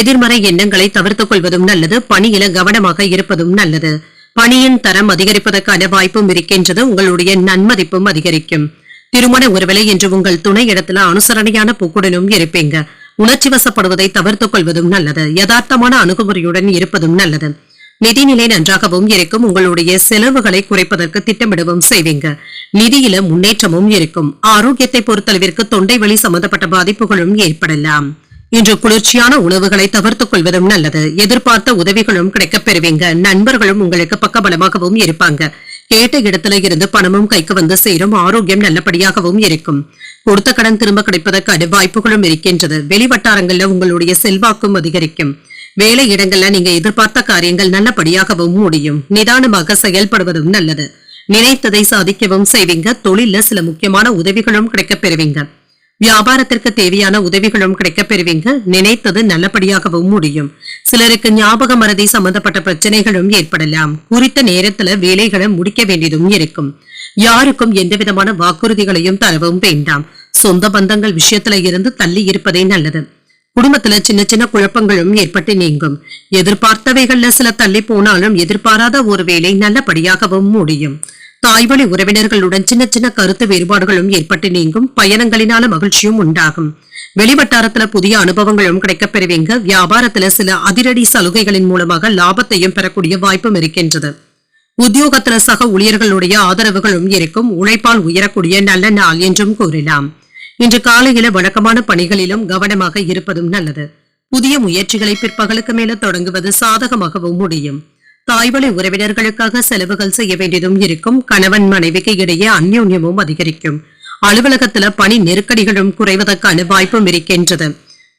எதிர்மறை எண்ணங்களை தவிர்த்துக் கொள்வதும் நல்லது. பணியில கவனமாக இருப்பதும் நல்லது. பணியின் தரம் அதிகரிப்பதற்கான வாய்ப்பும் இருக்கின்றது. உங்களுடைய நன்மதிப்பும் அதிகரிக்கும். திருமண ஒருவேளை என்று உங்கள் துணை இடத்துல அனுசரணையான போக்குடனும் இருப்பீங்க. உணர்ச்சி வசப்படுவதை தவிர்த்துக் கொள்வதும் நல்லது. யதார்த்தமான அணுகுமுறையுடன் இருப்பதும் நல்லது. நிதிநிலை நன்றாகவும் இருக்கும். உங்களுடைய செலவுகளை குறைப்பதற்கு திட்டமிடவும் செய்வீங்க. நிதியில முன்னேற்றமும் இருக்கும். ஆரோக்கியத்தை பொறுத்தளவிற்கு தொண்டை வலி சம்பந்தப்பட்ட பாதிப்புகளும் ஏற்படலாம். இன்று குளிர்ச்சியான உணவுகளை தவிர்த்துக் கொள்வதும் நல்லது. எதிர்பார்த்த உதவிகளும் கிடைக்கப் பெறுவீங்க. நண்பர்களும் உங்களுக்கு பக்கபலமாகவும் இருப்பாங்க. கேட்ட இடத்துல இருந்து பணமும் கைக்கு வந்து சேரும். ஆரோக்கியம் நல்லபடியாகவும் இருக்கும். கொடுத்த கடன் திரும்ப கிடைப்பதற்கான வாய்ப்புகளும் இருக்கின்றது. வெளிவட்டாரங்கள்ல உங்களுடைய செல்வாக்கும் அதிகரிக்கும். வேலை இடங்கள்ல நீங்க எதிர்பார்த்த காரியங்கள் நல்லபடியாகவும் முடியும். நிதானமாக செயல்படுவதும் நல்லது. நினைத்ததை சாதிக்கவும் செய்வீங்க. தொழில சில முக்கியமான உதவிகளும் கிடைக்கப் பெறுவீங்க. வியாபாரத்திற்கு தேவையான உதவிகளும் கிடைக்கப் பெறுவீங்க. நினைத்தது நல்லபடியாகவும் முடியும். சிலருக்கு ஞாபக மறதி சம்பந்தப்பட்ட பிரச்சனைகளும் ஏற்படலாம். குறித்த நேரத்துல வேலைகளை முடிக்க வேண்டியதும் இருக்கும். யாருக்கும் எந்த விதமான வாக்குறுதிகளையும் தரவும் வேண்டாம். சொந்த பந்தங்கள் விஷயத்துல இருந்து தள்ளி இருப்பதே நல்லது. குடும்பத்துல சின்ன சின்ன குழப்பங்களும் ஏற்பட்டு நீங்கும். எதிர்பார்த்தவைகள்ல சில தள்ளி போனாலும் எதிர்பாராத ஒரு வேலை நல்லபடியாகவும் முடியும். தாய்வழி உறவினர்களுடன் சின்ன சின்ன கருத்து வேறுபாடுகளும் ஏற்பட்டு நீங்கும். பயணங்களினால மகிழ்ச்சியும் உண்டாகும். வெளிவட்டாரத்துல புதிய அனுபவங்களும் கிடைக்கப் பெறுவீங்க. வியாபாரத்துல சில அதிரடி சலுகைகளின் மூலமாக லாபத்தையும் பெறக்கூடிய வாய்ப்பும் இருக்கின்றது. உத்தியோகத்துல சக ஊழியர்களுடைய ஆதரவுகளும் இருக்கும். உழைப்பால் உயரக்கூடிய நல்ல நாள் என்றும் கூறலாம். இன்று காலையில வழக்கமான பணிகளிலும் கவனமாக இருப்பதும் நல்லது. புதிய முயற்சிகளை பிற்பகலுக்கு மேல தொடங்குவது சாதகமாகவும் முடியும். தாய்வழி உறவினர்களுக்காக செலவுகள் செய்ய வேண்டியதும் இருக்கும். கணவன் மனைவிக்கு இடையே அந்யோன்யமும் அதிகரிக்கும். அலுவலகத்துல பணி நெருக்கடிகளும் குறைவதற்கான வாய்ப்பும் இருக்கின்றது.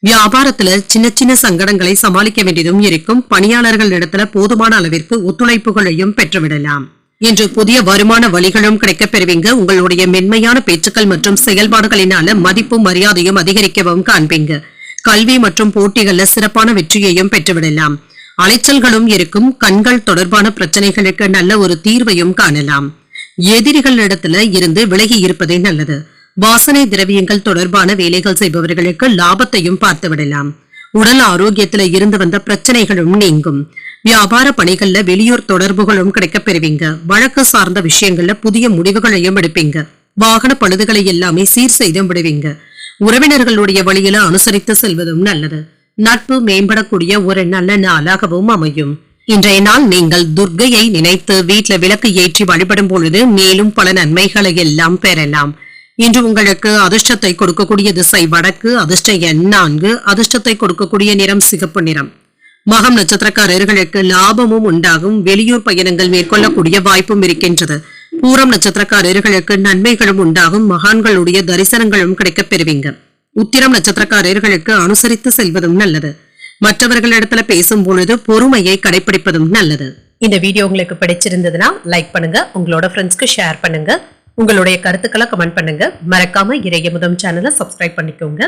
வியாபாரத்துல சின்ன சின்ன சங்கடங்களை சமாளிக்க வேண்டியதும் இருக்கும். பணியாளர்கள் இடத்துல போதுமான அளவிற்கு ஒத்துழைப்புகளையும் பெற்றுவிடலாம். இன்று புதிய வருமான வழிகளும் கிடைக்கப் பெறுவீங்க. உங்களுடைய மென்மையான பேச்சுக்கள் மற்றும் செயல்பாடுகளினால மதிப்பும் மரியாதையும் அதிகரிக்கவும் காண்பீங்க. கல்வி மற்றும் போட்டிகள்ல சிறப்பான வெற்றியையும் பெற்றுவிடலாம். அலைச்சல்களும் இருக்கும். கண்கள் தொடர்பான பிரச்சனைகளுக்கு நல்ல ஒரு தீர்வையும் காணலாம். எதிரிகள் இடத்துல இருந்து விலகி இருப்பதே நல்லது. வாசனை திரவியங்கள் தொடர்பான வேலைகள் செய்பவர்களுக்கு லாபத்தையும் பார்த்து விடலாம். உடல் ஆரோக்கியத்துல இருந்து வந்த பிரச்சனைகளும் நீங்கும். வியாபார பணிகள்ல வெளியூர் தொடர்புகளும் கிடைக்கப் பெறுவீங்க. வழக்கு சார்ந்த விஷயங்கள்ல புதிய முடிவுகளையும் எடுப்பீங்க. வாகன பழுதுகளை எல்லாமே சீர் செய்தும் விடுவீங்க. உறவினர்களுடைய வழியில அனுசரித்து செல்வதும் நல்லது. நட்பு மேம்படக்கூடிய ஒரு நல்ல நாளாகவும் அமையும். இன்றைய நாள் நீங்கள் துர்க்கையை நினைத்து வீட்டுல விளக்கு ஏற்றி வழிபடும் பொழுது மேலும் பல நன்மைகளை எல்லாம் பெறலாம். இன்று உங்களுக்கு அதிர்ஷ்டத்தை கொடுக்கக்கூடிய திசை வடக்கு, அதிர்ஷ்ட எண் 4, அதிர்ஷ்டத்தை கொடுக்கக்கூடிய நிறம் சிகப்பு நிறம். மகம் நட்சத்திரக்காரர்களுக்கு லாபமும் உண்டாகும். வெளியூர் பயணங்கள் மேற்கொள்ளக்கூடிய வாய்ப்பும் இருக்கின்றது. பூரம் நட்சத்திரக்காரர்களுக்கு நன்மைகளும் உண்டாகும். மகான்களுடைய தரிசனங்களும் கிடைக்கப் பெறுவீங்க. உத்திரம் நட்சத்திரக்காரர்களுக்கு அனுசரித்து செல்வதும் நல்லது. மற்றவர்களிடத்துல பேசும் பொழுது பொறுமையை கடைபிடிப்பதும் நல்லது. இந்த வீடியோ உங்களுக்கு பிடிச்சிருந்ததுன்னா லைக் பண்ணுங்க. உங்களோட ஃப்ரெண்ட்ஸ்க்கு ஷேர் பண்ணுங்க. உங்களுடைய கருத்துக்களை கமெண்ட் பண்ணுங்க. மறக்காம இறையமுதம் சேனலை சப்ஸ்கிரைப் பண்ணிக்கோங்க.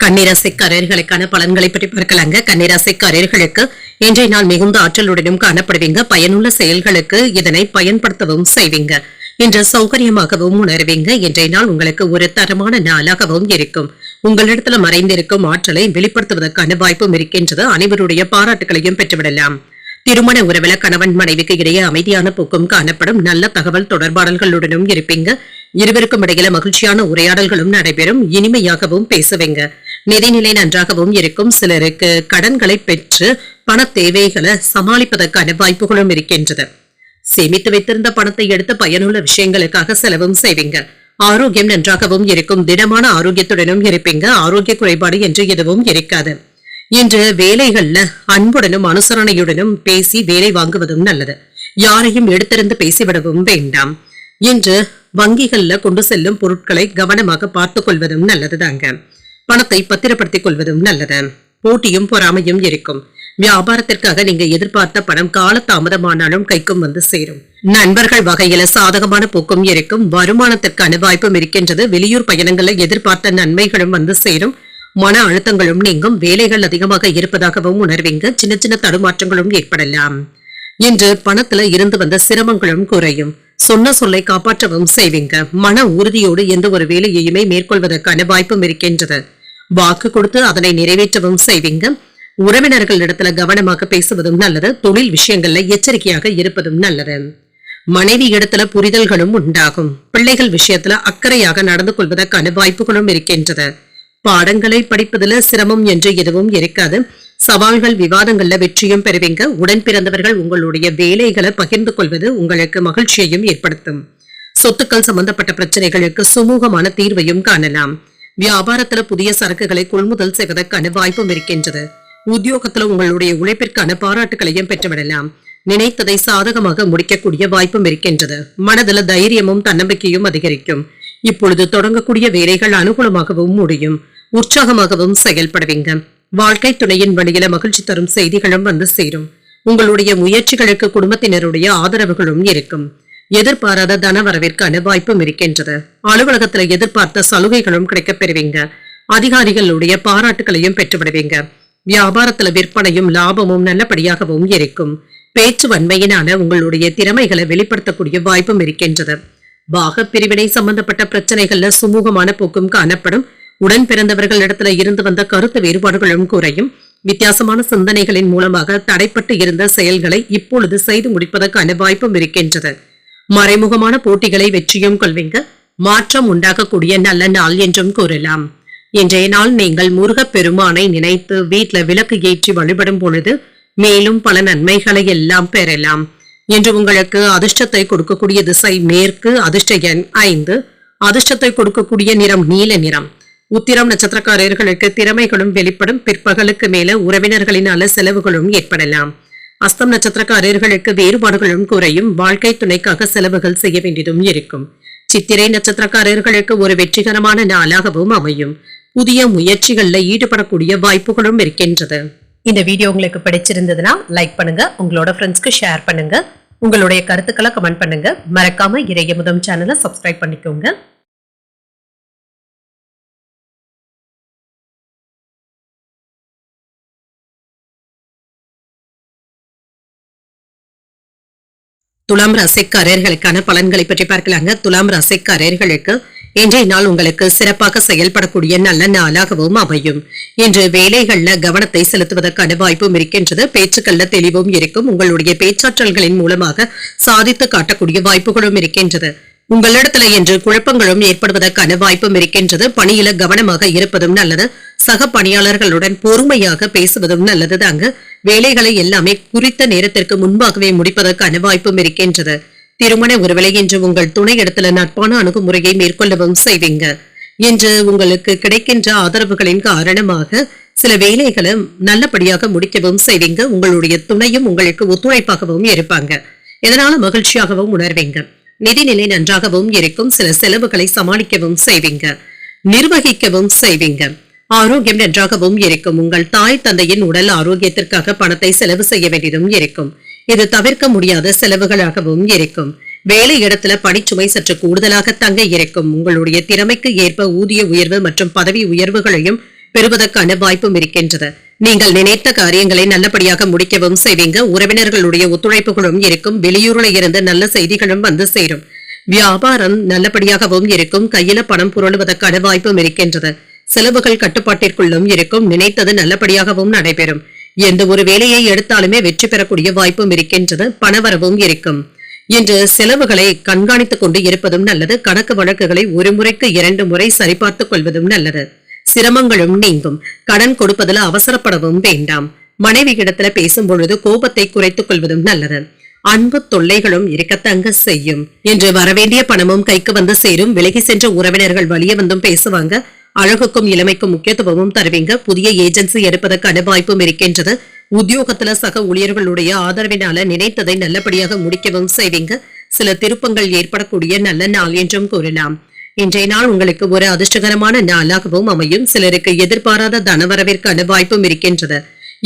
கன்னிராசிக்காரர்களுக்கான பலன்களை பற்றி பார்க்கலாங்க. கன்னிராசிக்காரர்களுக்கு இன்றைய நாள் மிகுந்த ஆற்றலுடனும் காணப்படுவீங்க. பயனுள்ள செயல்களுக்கு இதனை பயன்படுத்தவும் செய்வீங்க. இன்று சௌகரியமாகவும் உணர்வீங்க. இன்றைய நாள் உங்களுக்கு ஒரு தரமான நாளாகவும் இருக்கும். உங்களிடத்துல மறைந்திருக்கும் ஆற்றலை வெளிப்படுத்துவதற்கான வாய்ப்பும் இருக்கின்றது. அனைவருடைய பாராட்டுகளையும் பெற்றுவிடலாம். திருமண உறவில கணவன் மனைவிக்கு இடையே அமைதியான போக்கும் காணப்படும். நல்ல தகவல் தொடர்பாடல்களுடனும் இருப்பீங்க. இருவருக்கும் இடையில மகிழ்ச்சியான உரையாடல்களும் நடைபெறும். இனிமையாகவும் பேசுவீங்க. நிதிநிலை நன்றாகவும் இருக்கும். சிலருக்கு கடன்களை பெற்று பண தேவைகளை சமாளிப்பதற்கான வாய்ப்புகளும் இருக்கின்றது. சேமித்து வைத்திருந்த பணத்தை எடுத்து பயனுள்ள விஷயங்களுக்காக செலவும் செய்வீங்க. ஆரோக்கியம் நன்றாகவும் இருக்கும். திடமான ஆரோக்கியத்துடனும் இருப்பீங்க. ஆரோக்கிய குறைபாடு என்று எதுவும் இருக்காது. இன்று வேலைகள்ல அன்புடனும் அனுசரணையுடனும் பேசி வேலை வாங்குவதும் நல்லது. யாரையும் எடுத்திருந்து பேசிவிடவும் வேண்டாம். இன்று வங்கிகள்ல கொண்டு செல்லும் பொருட்களை கவனமாக பார்த்துக் கொள்வதும் நல்லதுதாங்க. பணத்தை பத்திரப்படுத்திக் கொள்வதும் நல்லது. போட்டியும் பொறாமையும் இருக்கும். வியாபாரத்திற்காக நீங்க எதிர்பார்த்த பணம் கால தாமதமானாலும் கைக்கும் வந்து சேரும். நண்பர்கள் வகையில சாதகமான போக்கும் இருக்கும். வருமானத்திற்கான வாய்ப்பும் இருக்கின்றது. வெளியூர் பயணங்கள்ல எதிர்பார்த்த நன்மைகளும் வந்து சேரும். மன அழுத்தங்களும் நீங்கும். வேலைகள் அதிகமாக இருப்பதாகவும் உணர்வீங்க. சின்ன சின்ன தடுமாற்றங்களும் ஏற்படலாம். இன்று பணத்துல இருந்து வந்த சிரமங்களும் குறையும். சொன்ன சொல்லை காப்பாற்றவும் செய்வீங்க. மன உறுதியோடு எந்த ஒரு வேலையையுமே மேற்கொள்வதற்கான வாய்ப்பும் இருக்கின்றது. வாக்கு கொடுத்து அதனை நிறைவேற்றவும் செய்வீங்க. உறவினர்கள் இடத்துல கவனமாக பேசுவதும் நல்லது. தொழில் விஷயங்கள்ல எச்சரிக்கையாக இருப்பதும் நல்லது. மனைவி இடத்துல புரிதல்களும் உண்டாகும். பிள்ளைகள் விஷயத்துல அக்கறையாக நடந்து கொள்வதற்கான வாய்ப்புகளும் இருக்கின்றது. பாடங்களை படிப்பதில் சிரமம் என்று எதுவும் இருக்காது. சவால்கள் விவாதங்கள்ல வெற்றியும் பெறுவீங்க. உடன் பிறந்தவர்கள் உங்களுடைய வேலைகளை பகிர்ந்து கொள்வது உங்களுக்கு மகிழ்ச்சியையும் ஏற்படுத்தும். சொத்துக்கள் சம்பந்தப்பட்ட பிரச்சனைகளுக்கு சுமூகமான தீர்வையும் காணலாம். வியாபாரத்துல புதிய சரக்குகளை கொள்முதல் செய்வதற்கான வாய்ப்பும் இருக்கின்றது. உத்தியோகத்துல உங்களுடைய உழைப்பிற்கான பாராட்டுகளையும் பெற்றுவிடலாம். நினைத்ததை சாதகமாக முடிக்கக்கூடிய வாய்ப்பும் இருக்கின்றது. மனதுல தைரியமும் தன்னம்பிக்கையும் அதிகரிக்கும். இப்பொழுது தொடங்கக்கூடிய வேலைகள் அனுகூலமாகவும் முடியும். உற்சாகமாகவும் செயல்படுவீங்க. வாழ்க்கை துணையின் வழியில மகிழ்ச்சி தரும் செய்திகளும் வந்து சேரும். உங்களுடைய முயற்சிகளுக்கு குடும்பத்தினருடைய ஆதரவுகளும் இருக்கும். எதிர்பாராத தன வரவிற்கான வாய்ப்பும் இருக்கின்றது. அலுவலகத்துல எதிர்பார்த்த சலுகைகளும் கிடைக்கப் பெறுவீங்க. அதிகாரிகளுடைய பாராட்டுகளையும் பெற்றுவிடுவீங்க. வியாபாரத்துல விற்பனையும் லாபமும் நல்லபடியாகவும் இருக்கும். பேச்சு வன்மையினால உங்களுடைய திறமைகளை வெளிப்படுத்தக்கூடிய வாய்ப்பும் இருக்கின்றது. பாக பிரிவினை சம்பந்தப்பட்ட பிரச்சனைகள்ல சுமூகமான போக்கும் காணப்படும். உடன் பிறந்தவர்கள் இடத்துல இருந்து வந்த கருத்து வேறுபாடுகளும் குறையும். வித்தியாசமான சிந்தனைகளின் மூலமாக தடைப்பட்டு இருந்த செயல்களை இப்பொழுது செய்து முடிப்பதற்கான வாய்ப்பும் இருக்கின்றது. மறைமுகமான போட்டிகளை வெற்றியும் கொள்வீங்க. மாற்றம் உண்டாகக்கூடிய நல்ல நாள் என்றும் கூறலாம். இன்றைய நாள் நீங்கள் முருகப் பெருமானை நினைத்து வீட்டுல விளக்கு ஏற்றி வழிபடும் பொழுது மேலும் பல நன்மைகளை எல்லாம் பெறலாம். இன்று உங்களுக்கு அதிர்ஷ்டத்தை கொடுக்கக்கூடிய திசை மேற்கு, அதிர்ஷ்ட எண் 5, அதிர்ஷ்டத்தை கொடுக்கக்கூடிய நிறம் நீல நிறம். உத்திரம் நட்சத்திரக்காரர்களுக்கு திறமைகளும் வெளிப்படும். பிற்பகலுக்கு மேல உறவினர்களினால செலவுகளும் ஏற்படலாம். அஸ்தம் நட்சத்திரக்காரர்களுக்கு வேறுபாடுகளும் குறையும். வாழ்க்கை துணைக்காக செலவுகள் செய்ய வேண்டியதும் இருக்கும். சித்திரை நட்சத்திரக்காரர்களுக்கு ஒரு வெற்றிகரமான நாளாகவும் அமையும். புதிய முயற்சிகள்ல ஈடுபடக்கூடிய வாய்ப்புகளும் இருக்கின்றது. இந்த வீடியோ உங்களுக்கு பிடிச்சிருந்ததுன்னா லைக் பண்ணுங்க, உங்களோட ஃப்ரெண்ட்ஸ்க்கு ஷேர் பண்ணுங்க, உங்களுடைய கருத்துக்களை கமெண்ட் பண்ணுங்க. மறக்காம இறையமுதம் சேனலை சப்ஸ்கிரைப் பண்ணிக்கோங்க. துலாம் ராசிக்காரர்களுக்கான பலன்களை பற்றி பார்க்கலாங்க. துலாம் ராசிக்காரர்களுக்கு இன்றைய நாள் உங்களுக்கு சிறப்பாக செயல்படக்கூடிய நல்ல நாளாகவும் அமையும். இன்று வேலைகள்ல கவனத்தை செலுத்துவதற்கான வாய்ப்பும் இருக்கின்றது. பேச்சுக்கள்ல தெளிவும் இருக்கும். உங்களுடைய பேச்சாற்றல்களின் மூலமாக சாதித்து காட்டக்கூடிய வாய்ப்புகளும் இருக்கின்றது. உங்களிடத்துல இன்று குழப்பங்களும் ஏற்படுவதற்கான வாய்ப்பும் இருக்கின்றது. பணியில கவனமாக இருப்பதும் நல்லது. சக பணியாளர்களுடன் பொறுமையாக பேசுவதும் நல்லது தாங்க. வேலைகளை எல்லாமே குறித்த நேரத்திற்கு முன்பாகவே முடிப்பதற்கான வாய்ப்பும் இருக்கின்றது. திருமண ஒருவேளை இன்று உங்கள் துணை இடத்துல நட்பான அணுகுமுறையை மேற்கொள்ளவும் செய்வீங்க. இன்று உங்களுக்கு கிடைக்கின்ற ஆதரவுகளின் காரணமாக சில வேலைகளை நல்லபடியாக முடிக்கவும் செய்வீங்க. உங்களுடைய துணையும் உங்களுக்கு ஒத்துழைப்பாகவும் இருப்பாங்க. இதனால மகிழ்ச்சியாகவும் உணர்வீங்க. நிதிநிலை நன்றாகவும் இருக்கும். சில செலவுகளை சமாளிக்கவும் செய்வீங்க, நிர்வகிக்கவும் செய்வீங்க. ஆரோக்கியம் நன்றாகவும் இருக்கும். உங்கள் தாய் தந்தையின் உடல் ஆரோக்கியத்திற்காக பணத்தை செலவு செய்ய வேண்டியதும் இருக்கும். இது தவிர்க்க முடியாத செலவுகளாகவும் இருக்கும். வேலை இடத்துல பணிச்சுமை சற்று கூடுதலாக தங்க இருக்கும். உங்களுடைய திறமைக்கு ஏற்ப ஊதிய உயர்வு மற்றும் பதவி உயர்வுகளையும் பெறுவதற்கான வாய்ப்பும் இருக்கின்றது. நீங்கள் நினைத்த காரியங்களை நல்லபடியாக முடிக்கவும் செய்வீங்க. உறவினர்களுடைய ஒத்துழைப்புகளும் இருக்கும். வெளியூரில் இருந்து நல்ல செய்திகளும் வந்து சேரும். வியாபாரம் நல்லபடியாகவும் இருக்கும். கையில பணம் புரளுவதற்கான வாய்ப்பும் இருக்கின்றது. செலவுகள் கட்டுப்பாட்டிற்குள்ளும் இருக்கும். நினைத்தது நல்லபடியாகவும் நடைபெறும். எந்த ஒரு வேலையை எடுத்தாலுமே வெற்றி பெறக்கூடிய வாய்ப்பும் இருக்கின்றது. பணவரவும் இருக்கும். இன்று செலவுகளை கண்காணித்துக் கொண்டு இருப்பதும் நல்லது. கணக்கு வழக்குகளை ஒரு முறைக்கு 2 முறை சரிபார்த்துக் கொள்வதும் நல்லது. சிரமங்களும் நீங்கும். கடன் கொடுப்பதில் அவசரப்படவும் வேண்டாம். மனைவி இடத்துல பேசும் பொழுது கோபத்தை குறைத்துக் கொள்வதும் நல்லது. அன்பு தொல்லைகளும் இருக்கத்தங்க செய்யும். இன்று வரவேண்டிய பணமும் கைக்கு வந்து சேரும். விலகி சென்ற உறவினர்கள் வழிய வந்தும் பேசுவாங்க. அழகுக்கும் இளமைக்கும் முக்கியத்துவமும் தருவீங்க. புதிய ஏஜென்சி எடுப்பதற்கான வாய்ப்பும் இருக்கின்றது. உத்தியோகத்துல சக ஊழியர்களுடைய ஆதரவினால நினைத்ததை நல்லபடியாக முடிக்கவும் செய்வீங்க. சில திருப்பங்கள் ஏற்படக்கூடிய நல்ல நாள் என்றும் கூறலாம். இன்றைய நாள் உங்களுக்கு ஒரு அதிர்ஷ்டகரமான நாளாகவும் அமையும். சிலருக்கு எதிர்பாராத தனவரவிற்கான வாய்ப்பும் இருக்கின்றது.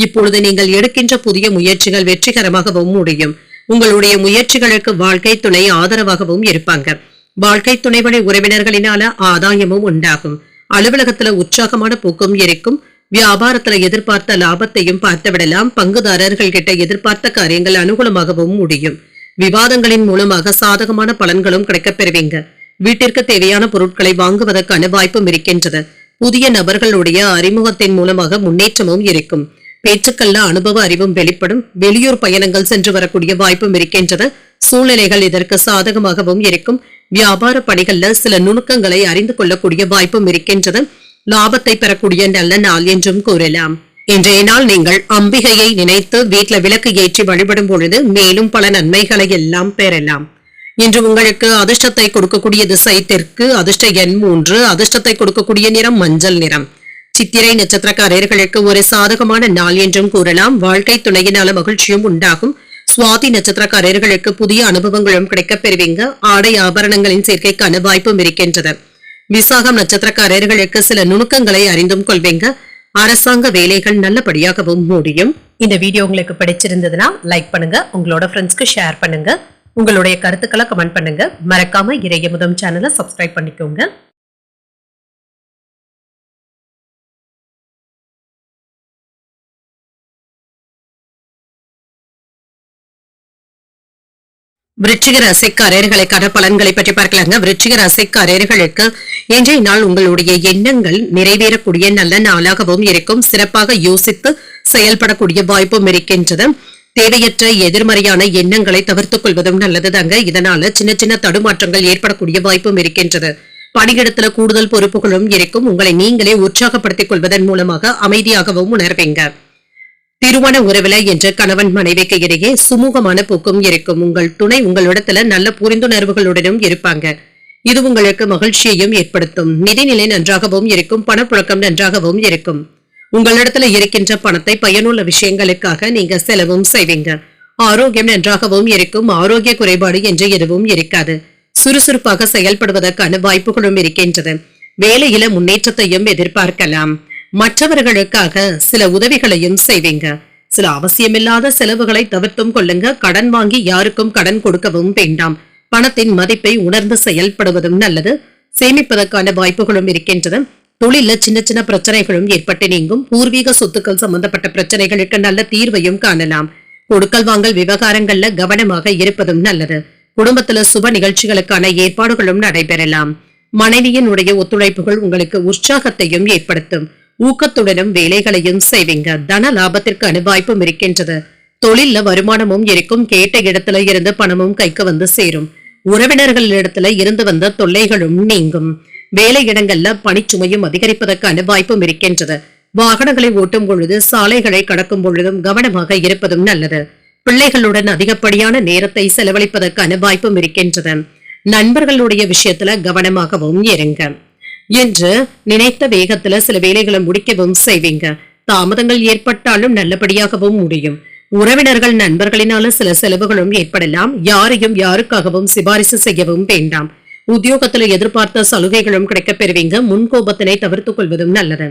இப்பொழுது நீங்கள் எடுக்கின்ற புதிய முயற்சிகள் வெற்றிகரமாகவும் முடியும். உங்களுடைய முயற்சிகளுக்கு வாழ்க்கை துணை ஆதரவாகவும் இருப்பாங்க. வாழ்க்கை துணை வழி உறவினர்களினால ஆதாயமும் உண்டாகும். அலுவலகத்துல உற்சாகமான போக்கும் இருக்கும். வியாபாரத்துல எதிர்பார்த்த லாபத்தையும் பார்த்து விடலாம். பங்குதாரர்கள் கிட்ட எதிர்பார்த்த காரியங்கள் அனுகூலமாகவும் முடியும். விவாதங்களின் மூலமாக சாதகமான பலன்களும் கிடைக்கப் பெறுவீங்க. வீட்டிற்கு தேவையான பொருட்களை வாங்குவதற்கான வாய்ப்பும் இருக்கின்றது. புதிய நபர்களுடைய அறிமுகத்தின் மூலமாக முன்னேற்றமும் இருக்கும். பேச்சுக்கள்ல அனுபவ அறிவும் வெளிப்படும். வெளியூர் பயணங்கள் சென்று வரக்கூடிய வாய்ப்பும் இருக்கின்றது. சூழ்நிலைகள் இதற்கு சாதகமாகவும் இருக்கும். வியாபார பணிகள்ல சில நுணுக்கங்களை அறிந்து கொள்ளக்கூடிய வாய்ப்பும் இருக்கின்றது. லாபத்தை பெறக்கூடிய நல்ல நாள் என்றும் கூறலாம். இன்றைய நாள் நீங்கள் அம்பிகையை நினைத்து வீட்டுல விளக்கு ஏற்றி வழிபடும் பொழுது மேலும் பல நன்மைகளை எல்லாம் பெறலாம். இன்று உங்களுக்கு அதிர்ஷ்டத்தை கொடுக்கக்கூடிய திசை தெற்கு, அதிர்ஷ்ட எண் 3, அதிர்ஷ்டத்தை கொடுக்கக்கூடிய நிறம் மஞ்சள் நிறம். சித்திரை நட்சத்திரக்காரர்களுக்கு ஒரு சாதகமான நாள் என்றும் கூறலாம். வாழ்க்கை துணையினால மகிழ்ச்சியும் உண்டாகும். சுவாதி நட்சத்திரக்காரர்களுக்கு புதிய அனுபவங்களும் கிடைக்கப் பெறுவீங்க. ஆடை ஆபரணங்களின் சேர்க்கைக்கான வாய்ப்பும் இருக்கின்றது. விசாகம் நட்சத்திரக்காரர்களுக்கு சில நுணுக்கங்களை அறிந்தும் கொள்வீங்க. அரசாங்க வேலைகள் நல்லபடியாகவும் முடியும். இந்த வீடியோ உங்களுக்கு பிடிச்சிருந்ததுன்னா லைக் பண்ணுங்க, உங்களோட ஃப்ரெண்ட்ஸ்க்கு ஷேர் பண்ணுங்க, உங்களுடைய கருத்துக்களை கமெண்ட் பண்ணுங்க. மறக்காம இறையமுதம் சேனலை சப்ஸ்கிரைப் பண்ணிக்கோங்க. விருச்சிக ராசிக்காரர்களுக்கான பலன்களை பற்றி பார்க்கலாங்க. விருச்சிக ராசிக்காரர்களுக்கு இன்றைய நாள் உங்களுடைய எண்ணங்கள் நிறைவேறக்கூடிய நல்ல நாளாகவும் இருக்கும். சிறப்பாக யோசித்து செயல்படக்கூடிய வாய்ப்பும் இருக்கின்றது. தேவையற்ற எதிர்மறையான எண்ணங்களை தவிர்த்துக் கொள்வதும் நல்லதுதாங்க. இதனால சின்ன சின்ன தடுமாற்றங்கள் ஏற்படக்கூடிய வாய்ப்பும் இருக்கின்றது. பணியிடத்துல கூடுதல் பொறுப்புகளும் இருக்கும். உங்களை நீங்களே உற்சாகப்படுத்திக் கொள்வதன் மூலமாக அமைதியாகவும் உணர்வீங்க. திருமண உறவுல என்ற கணவன் மனைவிக்கு இடையே சுமூகமான போக்கும் இருக்கும். உங்கள் துணை உங்களிடத்துல நல்ல புரிந்துணர்வுகளுடனும் இருப்பாங்க. இது உங்களுக்கு மகிழ்ச்சியையும் ஏற்படுத்தும். நிதிநிலை நன்றாகவும் இருக்கும். பணப்புழக்கம் நன்றாகவும் இருக்கும். உங்களிடத்துல இருக்கின்ற பணத்தை பயனுள்ள விஷயங்களுக்காக நீங்க செலவும் செய்வீங்க. ஆரோக்கியம் நன்றாகவும் இருக்கும். ஆரோக்கிய குறைபாடு என்று எதுவும் இருக்காது. சுறுசுறுப்பாக செயல்படுவதற்கான வாய்ப்புகளும் இருக்கின்றது. வேலையில முன்னேற்றத்தையும் எதிர்பார்க்கலாம். மற்றவர்களுக்காக சில உதவிகளையும் செய்வீங்க. சில அவசியமில்லாத செலவுகளை தவிர்த்தும் கொள்ளுங்க. கடன் வாங்கி யாருக்கும் கடன் கொடுக்கவும் வேண்டாம். பணத்தின் மதிப்பை உணர்ந்து செயல்படுவதும் நல்லது. சேமிப்பதற்கான வாய்ப்புகளும் இருக்கின்றது. தொழில சின்ன சின்ன பிரச்சனைகளும் ஏற்பட்டு நீங்கும். பூர்வீக சொத்துக்கள் சம்பந்தப்பட்ட பிரச்சனைகளுக்கு நல்ல தீர்வையும் காணலாம். கொடுக்கல் வாங்கல் விவகாரங்கள்ல கவனமாக இருப்பதும் நல்லது. குடும்பத்துல சுப நிகழ்ச்சிகளுக்கான ஏற்பாடுகளும் நடைபெறலாம். மனைவியினுடைய ஒத்துழைப்புகள் உங்களுக்கு உற்சாகத்தையும் ஏற்படுத்தும். ஊக்கத்துடனும் வேலைகளையும் செய்வீங்க. தன லாபத்திற்கான வாய்ப்பும் இருக்கின்றது. தொழில்ல வருமானமும் இருக்கும். கேட்ட இடத்துல இருந்து பணமும் கைக்கு வந்து சேரும். உறவினர்களிடத்துல இருந்து வந்த தொல்லைகளும் நீங்கும். வேலை இடங்கள்ல பணிச்சுமையும் அதிகரிப்பதற்கான வாய்ப்பும் இருக்கின்றது. வாகனங்களை ஓட்டும் பொழுது சாலைகளை கடக்கும் பொழுதும் கவனமாக இருப்பதும் நல்லது. பிள்ளைகளுடன் அதிகப்படியான நேரத்தை செலவழிப்பதற்கான வாய்ப்பும் இருக்கின்றது. நண்பர்களுடைய விஷயத்துல கவனமாகவும் இருங்க. என்று நினைத்த வேகத்துல சில வேலைகளை முடிக்கவும் செய்வீங்க. தாமதங்கள் ஏற்பட்டாலும் நல்லபடியாகவும் முடியும். உறவினர்கள் நண்பர்களினால சில செலவுகளும் ஏற்படலாம். யாரையும் யாருக்காகவும் சிபாரிசு செய்யவும் வேண்டாம். உத்தியோகத்துல எதிர்பார்த்த சலுகைகளும் கிடைக்கப் பெறுவீங்க. முன்கோபத்தினை தவிர்த்துக் கொள்வதும் நல்லது.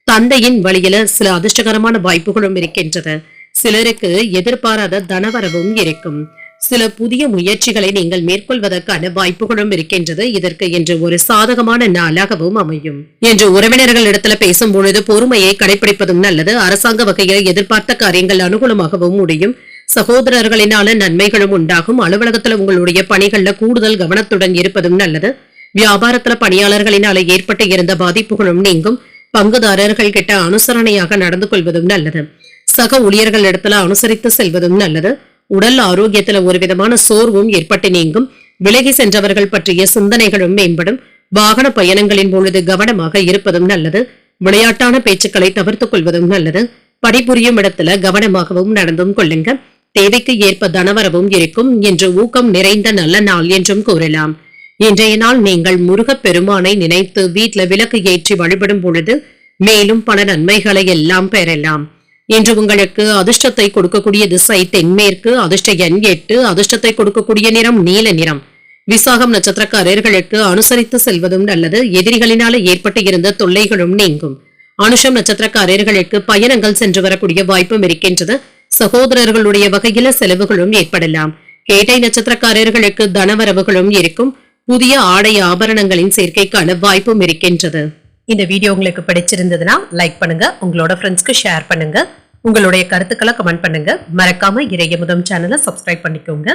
தந்தையின் வழியில சில அதிர்ஷ்டகரமான வாய்ப்புகளும் இருக்கின்றது. சிலருக்கு எதிர்பாராத தனவரவும் இருக்கும். சில புதிய முயற்சிகளை நீங்கள் மேற்கொள்வதற்கான வாய்ப்புகளும் இருக்கின்றது. இதற்கு என்று ஒரு சாதகமான நாளாகவும் அமையும். என்று உறவினர்கள் இடத்துல பேசும் பொழுது பொறுமையை கடைபிடிப்பதும் நல்லது. அரசாங்க வகையில் எதிர்பார்த்த காரியங்கள் அனுகூலமாகவும் முடியும். சகோதரர்களினால நன்மைகளும் உண்டாகும். அலுவலகத்துல உங்களுடைய பணிகள்ல கூடுதல் கவனத்துடன் இருப்பதும் நல்லது. வியாபாரத்துல பணியாளர்களினால ஏற்பட்டு இருந்த பாதிப்புகளும் நீங்கும். பங்குதாரர்கள் கிட்ட அனுசரணையாக நடந்து கொள்வதும் நல்லது. சக ஊழியர்கள் இடத்துல அனுசரித்து செல்வதும் நல்லது. உடல் ஆரோக்கியத்துல ஒரு விதமான சோர்வும் ஏற்பட்டு நீங்கும். விலகி சென்றவர்கள் பற்றிய சிந்தனைகளும் மேம்படும். வாகன பயணங்களின் பொழுது கவனமாக இருப்பதும் நல்லது. விளையாட்டான பேச்சுக்களை தவிர்த்துக் கொள்வதும் நல்லது. பணிபுரியும் இடத்துல கவனமாகவும் நடந்தும் கொள்ளுங்க. தேவைக்கு ஏற்ப தனவரவும் இருக்கும் என்று ஊக்கம் நிறைந்த நல்ல நாள் என்றும் கூறலாம். இன்றைய நாள் நீங்கள் முருகப் பெருமானை நினைத்து வீட்டுல விளக்கு ஏற்றி வழிபடும் பொழுது மேலும் பல நன்மைகளை எல்லாம் பெறலாம். இன்று உங்களுக்கு அதிர்ஷ்டத்தை கொடுக்கக்கூடிய திசை தென்மேற்கு. அதிர்ஷ்ட எண் 8. அதிர்ஷ்டத்தை கொடுக்கக்கூடிய நிறம் நீல நிறம். விசாகம் நட்சத்திரக்காரர்களுக்கு அனுசரித்து செல்வதும் நல்லது. எதிரிகளினால ஏற்பட்டு இருந்த தொல்லைகளும் நீங்கும். அனுஷம் நட்சத்திரக்காரர்களுக்கு பயணங்கள் சென்று வரக்கூடிய வாய்ப்பும் இருக்கின்றது. சகோதரர்களுடைய வகையில செலவுகளும் ஏற்படலாம். கேட்டை நட்சத்திரக்காரர்களுக்கு தனவரவுகளும் இருக்கும். புதிய ஆடை ஆபரணங்களின் சேர்க்கைக்கான வாய்ப்பும் இருக்கின்றது. இந்த வீடியோ உங்களுக்கு பிடிச்சிருந்ததுன்னா லைக் பண்ணுங்க. உங்களோட ஃப்ரெண்ட்ஸ்க்கு ஷேர் பண்ணுங்க. உங்களுடைய கருத்துக்களை கமெண்ட் பண்ணுங்க. மறக்காம இறையமுதம் சேனலை சப்ஸ்கிரைப் பண்ணிக்கோங்க.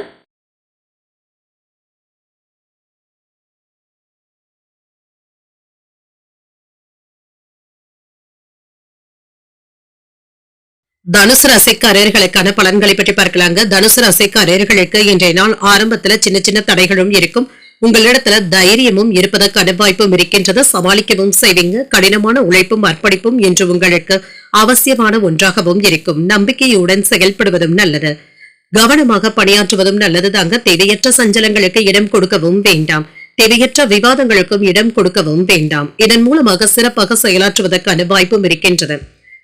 தனுசு ராசிக்காரர்களுக்கான பலன்களை பற்றி பார்க்கலாங்க. தனுசு ராசிக்காரர்களுக்கு இன்றைய நாள் ஆரம்பத்துல சின்ன சின்ன தடைகளும் இருக்கும். உங்களிடத்துல தைரியமும் இருப்பதற்கான வாய்ப்பும் இருக்கின்றது. சமாளிக்கவும் செய்வீங்க. கடினமான உழைப்பும் அர்ப்பணிப்பும் என்று உங்களுக்கு அவசியமான ஒன்றாகவும் இருக்கும். நம்பிக்கையுடன் செயல்படுவதும் நல்லது. கவனமாக பணியாற்றுவதும் நல்லது தாங்க. தேவையற்ற சஞ்சலங்களுக்கு இடம் கொடுக்கவும் வேண்டாம். தேவையற்ற விவாதங்களுக்கும் இடம் கொடுக்கவும் வேண்டாம். இதன் மூலமாக சிறப்பாக செயலாற்றுவதற்கான வாய்ப்பும் இருக்கின்றது.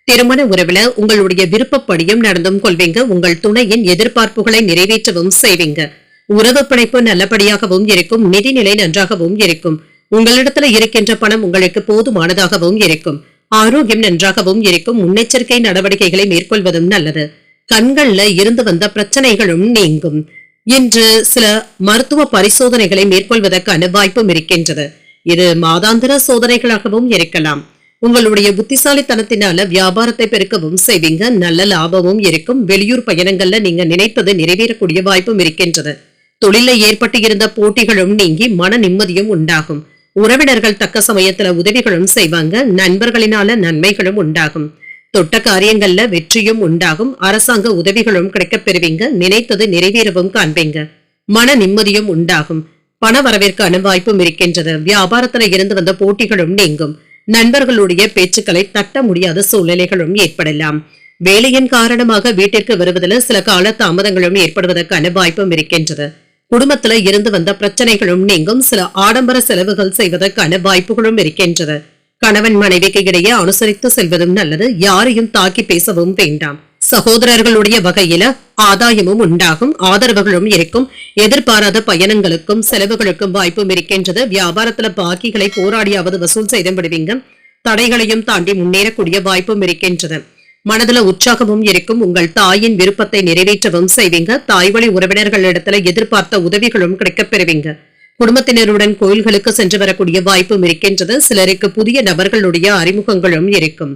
திருமண உறவுல உங்களுடைய விருப்பப்படியும் நடந்தும் கொள்வீங்க. உங்கள் துணையின் எதிர்பார்ப்புகளை நிறைவேற்றவும் செய்வீங்க. உறவு பிணைப்பு நல்லபடியாகவும் இருக்கும். நிதிநிலை நன்றாகவும் இருக்கும். உங்களிடத்துல இருக்கின்ற பணம் உங்களுக்கு போதுமானதாகவும் இருக்கும். ஆரோக்கியம் நன்றாகவும் இருக்கும். முன்னெச்சரிக்கை நடவடிக்கைகளை மேற்கொள்வதும் நல்லது. கண்கள்ல இருந்து வந்த பிரச்சனைகளும் நீங்கும். இன்று சில மருத்துவ பரிசோதனைகளை மேற்கொள்வதற்கான வாய்ப்பும் இருக்கின்றது. இது மாதாந்திர சோதனைகளாகவும் இருக்கலாம். உங்களுடைய புத்திசாலித்தனத்தினால வியாபாரத்தை பெருக்கவும் செய்வீங்க. நல்ல லாபமும் இருக்கும். வெளியூர் பயணங்கள்ல நீங்க நினைத்தது நிறைவேறக்கூடிய வாய்ப்பும் இருக்கின்றது. தொழில ஏற்பட்டு இருந்த போட்டிகளும் நீங்கி மன நிம்மதியும் உண்டாகும். உறவினர்கள் தக்க சமயத்துல உதவிகளும் செய்வாங்க. நண்பர்களினால நன்மைகளும் உண்டாகும். தொட்ட காரியங்கள்ல வெற்றியும் உண்டாகும். அரசாங்க உதவிகளும் கிடைக்கப் பெறுவீங்க. நினைத்தது நிறைவேறவும் காண்பீங்க. மன நிம்மதியும் உண்டாகும். பண வரவிற்கான வாய்ப்பும் இருக்கின்றது. வியாபாரத்துல இருந்து வந்த போட்டிகளும் நீங்கும். நண்பர்களுடைய பேச்சுக்களை தட்ட முடியாத சூழ்நிலைகளும் ஏற்படலாம். வேலையின் காரணமாக வீட்டிற்கு வருவதில் சில கால தாமதங்களும் ஏற்படுவதற்கான வாய்ப்பும் இருக்கின்றது. குடும்பத்துல இருந்து வந்த பிரச்சனைகளும் நீங்கும். சில ஆடம்பர செலவுகள் செய்வதற்கான வாய்ப்புகளும் இருக்கின்றது. கணவன் மனைவிக்கு இடையே அனுசரித்து செல்வதும் நல்லது. யாரையும் தாக்கி பேசவும் வேண்டாம். சகோதரர்களுடைய வகையில ஆதாயமும் உண்டாகும், ஆதரவுகளும் இருக்கும். எதிர்பாராத பயணங்களுக்கும் செலவுகளுக்கும் வாய்ப்பும் இருக்கின்றது. வியாபாரத்துல பாக்கிகளை போராடியாவது வசூல் செய்து விடுவீங்க. தடைகளையும் தாண்டி முன்னேறக்கூடிய வாய்ப்பும் இருக்கின்றது. மனதுல உற்சாகமும் இருக்கும். உங்கள் தாயின் விருப்பத்தை நிறைவேற்றவும் செய்வீங்க. தாய் வழி உறவினர்களிடத்துல எதிர்பார்த்த உதவிகளும் கிடைக்கப் பெறுவீங்க. குடும்பத்தினருடன் கோயில்களுக்கு சென்று வரக்கூடிய வாய்ப்பும் இருக்கின்றது. சிலருக்கு புதிய நபர்களுடைய அறிமுகங்களும் இருக்கும்.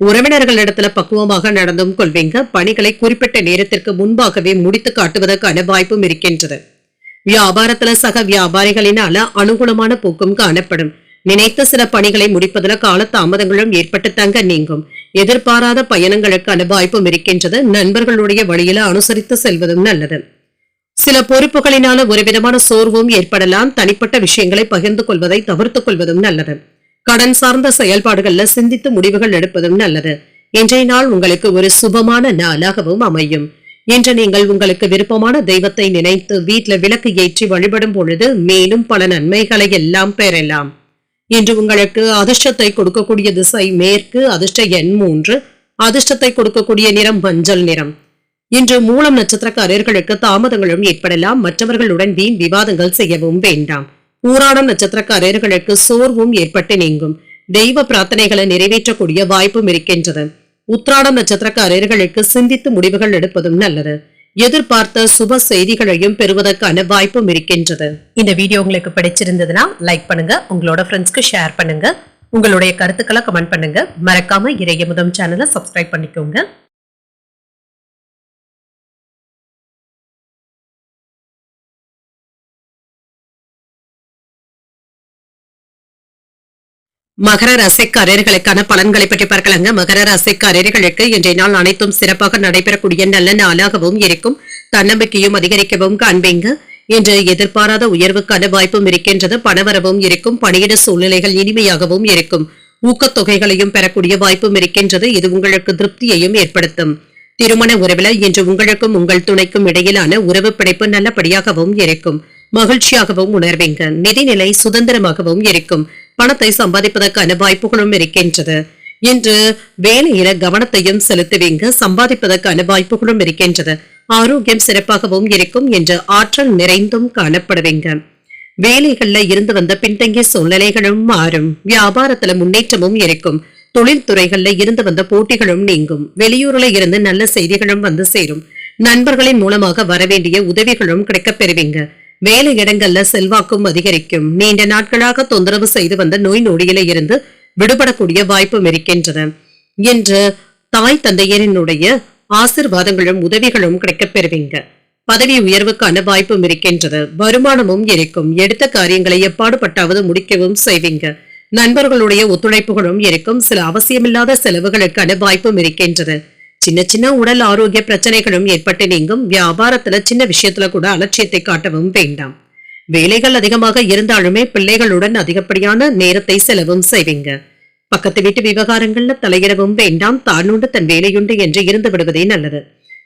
உறவினர்களிடத்துல பக்குவமாக நடந்தும் கொள்வீங்க. பணிகளை குறிப்பிட்ட நேரத்திற்கு முன்பாகவே முடித்து காட்டுவதற்கான வாய்ப்பும் இருக்கின்றது. வியாபாரத்துல சக வியாபாரிகளினால அனுகூலமான போக்கும் காணப்படும். நினைத்த சில பணிகளை முடிப்பதில் கால தாமதங்களும் ஏற்பட்டு தங்க நீங்கும். எதிர்பாராத பயணங்களுக்கான வாய்ப்பும் இருக்கின்றது. நண்பர்களுடைய வழியில அனுசரித்து செல்வதும் நல்லது. சில பொறுப்புகளினால ஒரு விதமான சோர்வும் ஏற்படலாம். தனிப்பட்ட விஷயங்களை பகிர்ந்து கொள்வதை தவிர்த்துக் கொள்வதும் நல்லது. கடன் சார்ந்த செயல்பாடுகள்ல சிந்தித்து முடிவுகள் எடுப்பதும் நல்லது. இன்றைய நாள் உங்களுக்கு ஒரு சுபமான நாளாகவும் அமையும். இன்று நீங்கள் உங்களுக்கு விருப்பமான தெய்வத்தை நினைத்து வீட்டில் விளக்கு ஏற்றி வழிபடும் பொழுது மேலும் பல நன்மைகளை எல்லாம் பெறலாம். இன்று உங்களுக்கு அதிர்ஷ்டத்தை கொடுக்கக்கூடிய திசை மேற்கு, அதிர்ஷ்ட எண் 3, அதிர்ஷ்டத்தை கொடுக்கக்கூடிய நிறம் மஞ்சள் நிறம். இன்று மூலம் நட்சத்திரக்காரர்களுக்கு தாமதங்களும் ஏற்படலாம். மற்றவர்களுடன் வீண் விவாதங்கள் செய்யவும் வேண்டாம். ஊராடம் நட்சத்திரக்காரர்களுக்கு சோர்வும் ஏற்பட்டு நீங்கும். தெய்வ பிரார்த்தனைகளை நிறைவேற்றக்கூடிய வாய்ப்பும் இருக்கின்றது. உத்திராடம் நட்சத்திரக்காரர்களுக்கு சிந்தித்து முடிவுகள் எடுப்பதும் நல்லது. எதிர்பார்த்த சுப செய்திகளையும் பெறுவதற்கான வாய்ப்பும் இருக்கின்றது. இந்த வீடியோ உங்களுக்கு பிடிச்சிருந்ததுன்னா லைக் பண்ணுங்க, உங்களோட ஃப்ரெண்ட்ஸ்க்கு ஷேர் பண்ணுங்க, உங்களுடைய கருத்துக்களை கமெண்ட் பண்ணுங்க. மறக்காம இறையமுதம் சேனலை சப்ஸ்கிரைப் பண்ணிக்கோங்க. மகர ராசிக்காரர்களுக்கான பலன்களை பற்றி பார்க்கலாங்க. மகர ராசிக்காரர்களுக்கு இன்றைய நாள் அனைத்தும் சிறப்பாக நடைபெறக்கூடிய நல்ல நாளாகவும் இருக்கும். தன்னம்பிக்கையும் அதிகரிக்கவும் காண்பீங்க. இன்று எதிர்பாராத உயர்வுக்கான வாய்ப்பும் இருக்கின்றது. பணவரவும் இருக்கும். பணியிட சூழ்நிலைகள் இனிமையாகவும் இருக்கும். ஊக்கத்தொகைகளையும் பெறக்கூடிய வாய்ப்பும் இருக்கின்றது. இது உங்களுக்கு திருப்தியையும் ஏற்படுத்தும். திருமண உறவுல இன்று உங்களுக்கும் உங்கள் துணைக்கும் இடையிலான உறவு பிணைப்பு நல்லபடியாகவும் இருக்கும். மகிழ்ச்சியாகவும் உணர்வீங்க. நிதிநிலை சுதந்திரமாகவும் இருக்கும். பணத்தை சம்பாதிப்பதற்கான வாய்ப்புகளும் இருக்கின்றது. இன்று வேலையில கவனத்தையும் செலுத்துவீங்க. சம்பாதிப்பதற்கான வாய்ப்புகளும் இருக்கின்றது. ஆரோக்கியம் சிறப்பாகவும் இருக்கும். என்று ஆற்றல் நிறைந்தும் காணப்படுவீங்க. வேலைகள்ல இருந்து வந்த பின்தங்கிய சூழ்நிலைகளும் மாறும். வியாபாரத்துல முன்னேற்றமும் இருக்கும். தொழில்துறைகள்ல இருந்து வந்த போட்டிகளும் நீங்கும். வெளியூர்ல இருந்து நல்ல செய்திகளும் வந்து சேரும். நண்பர்களின் மூலமாக வரவேண்டிய உதவிகளும் கிடைக்கப் பெறுவீங்க. வேலை இடங்கள்ல செல்வாக்கும் அதிகரிக்கும். நீண்ட நாட்களாக தொந்தரவு செய்து வந்த நோய் நொடியில இருந்து விடுபடக்கூடிய வாய்ப்பும் இருக்கின்றது. இன்று தாய் தந்தையரினுடைய ஆசிர்வாதங்களும் உதவிகளும் கிடைக்கப் பெறுவீங்க. பதவி உயர்வுக்கான வாய்ப்பும் இருக்கின்றது. வருமானமும் இருக்கும். எடுத்த காரியங்களை எப்பாடுபட்டாவது முடிக்கவும் செய்வீங்க. நண்பர்களுடைய ஒத்துழைப்புகளும் இருக்கும். சில அவசியமில்லாத செலவுகளுக்கான வாய்ப்பும் இருக்கின்றது. சின்ன சின்ன உடல் ஆரோக்கிய பிரச்சனைகளும் ஏற்பட்டு நீங்கும். வியாபாரத்துல சின்ன விஷயத்துல கூட அலட்சியத்தை காட்டவும் வேண்டாம். வேலைகள் அதிகமாக இருந்தாலுமே பிள்ளைகளுடன் அதிகப்படியான நேரத்தை செலவும் செய்வீங்க. பக்கத்து வீட்டு விவகாரங்கள்ல தலையிடவும் வேண்டாம். தானுண்டு தன் வேலையுண்டு என்று இருந்து விடுவதே நல்லது.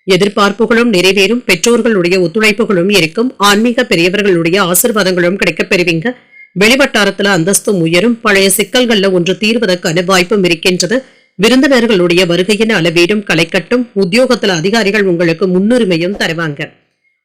எதிர்பார்ப்புகளும் நிறைவேறும். பெற்றோர்களுடைய ஒத்துழைப்புகளும் இருக்கும். ஆன்மீக பெரியவர்களுடைய ஆசிர்வாதங்களும் கிடைக்கப் பெறுவீங்க. வெளிவட்டாரத்துல அந்தஸ்தும் உயரும். பழைய சிக்கல்கள்ல ஒன்று தீர்வதற்கான வாய்ப்பும் இருக்கின்றது. விருந்தினர்களுடைய வருகையின் வீடும் களைக்கட்டும். உத்தியோகத்துல அதிகாரிகள் உங்களுக்கு முன்னுரிமையும் தருவாங்க.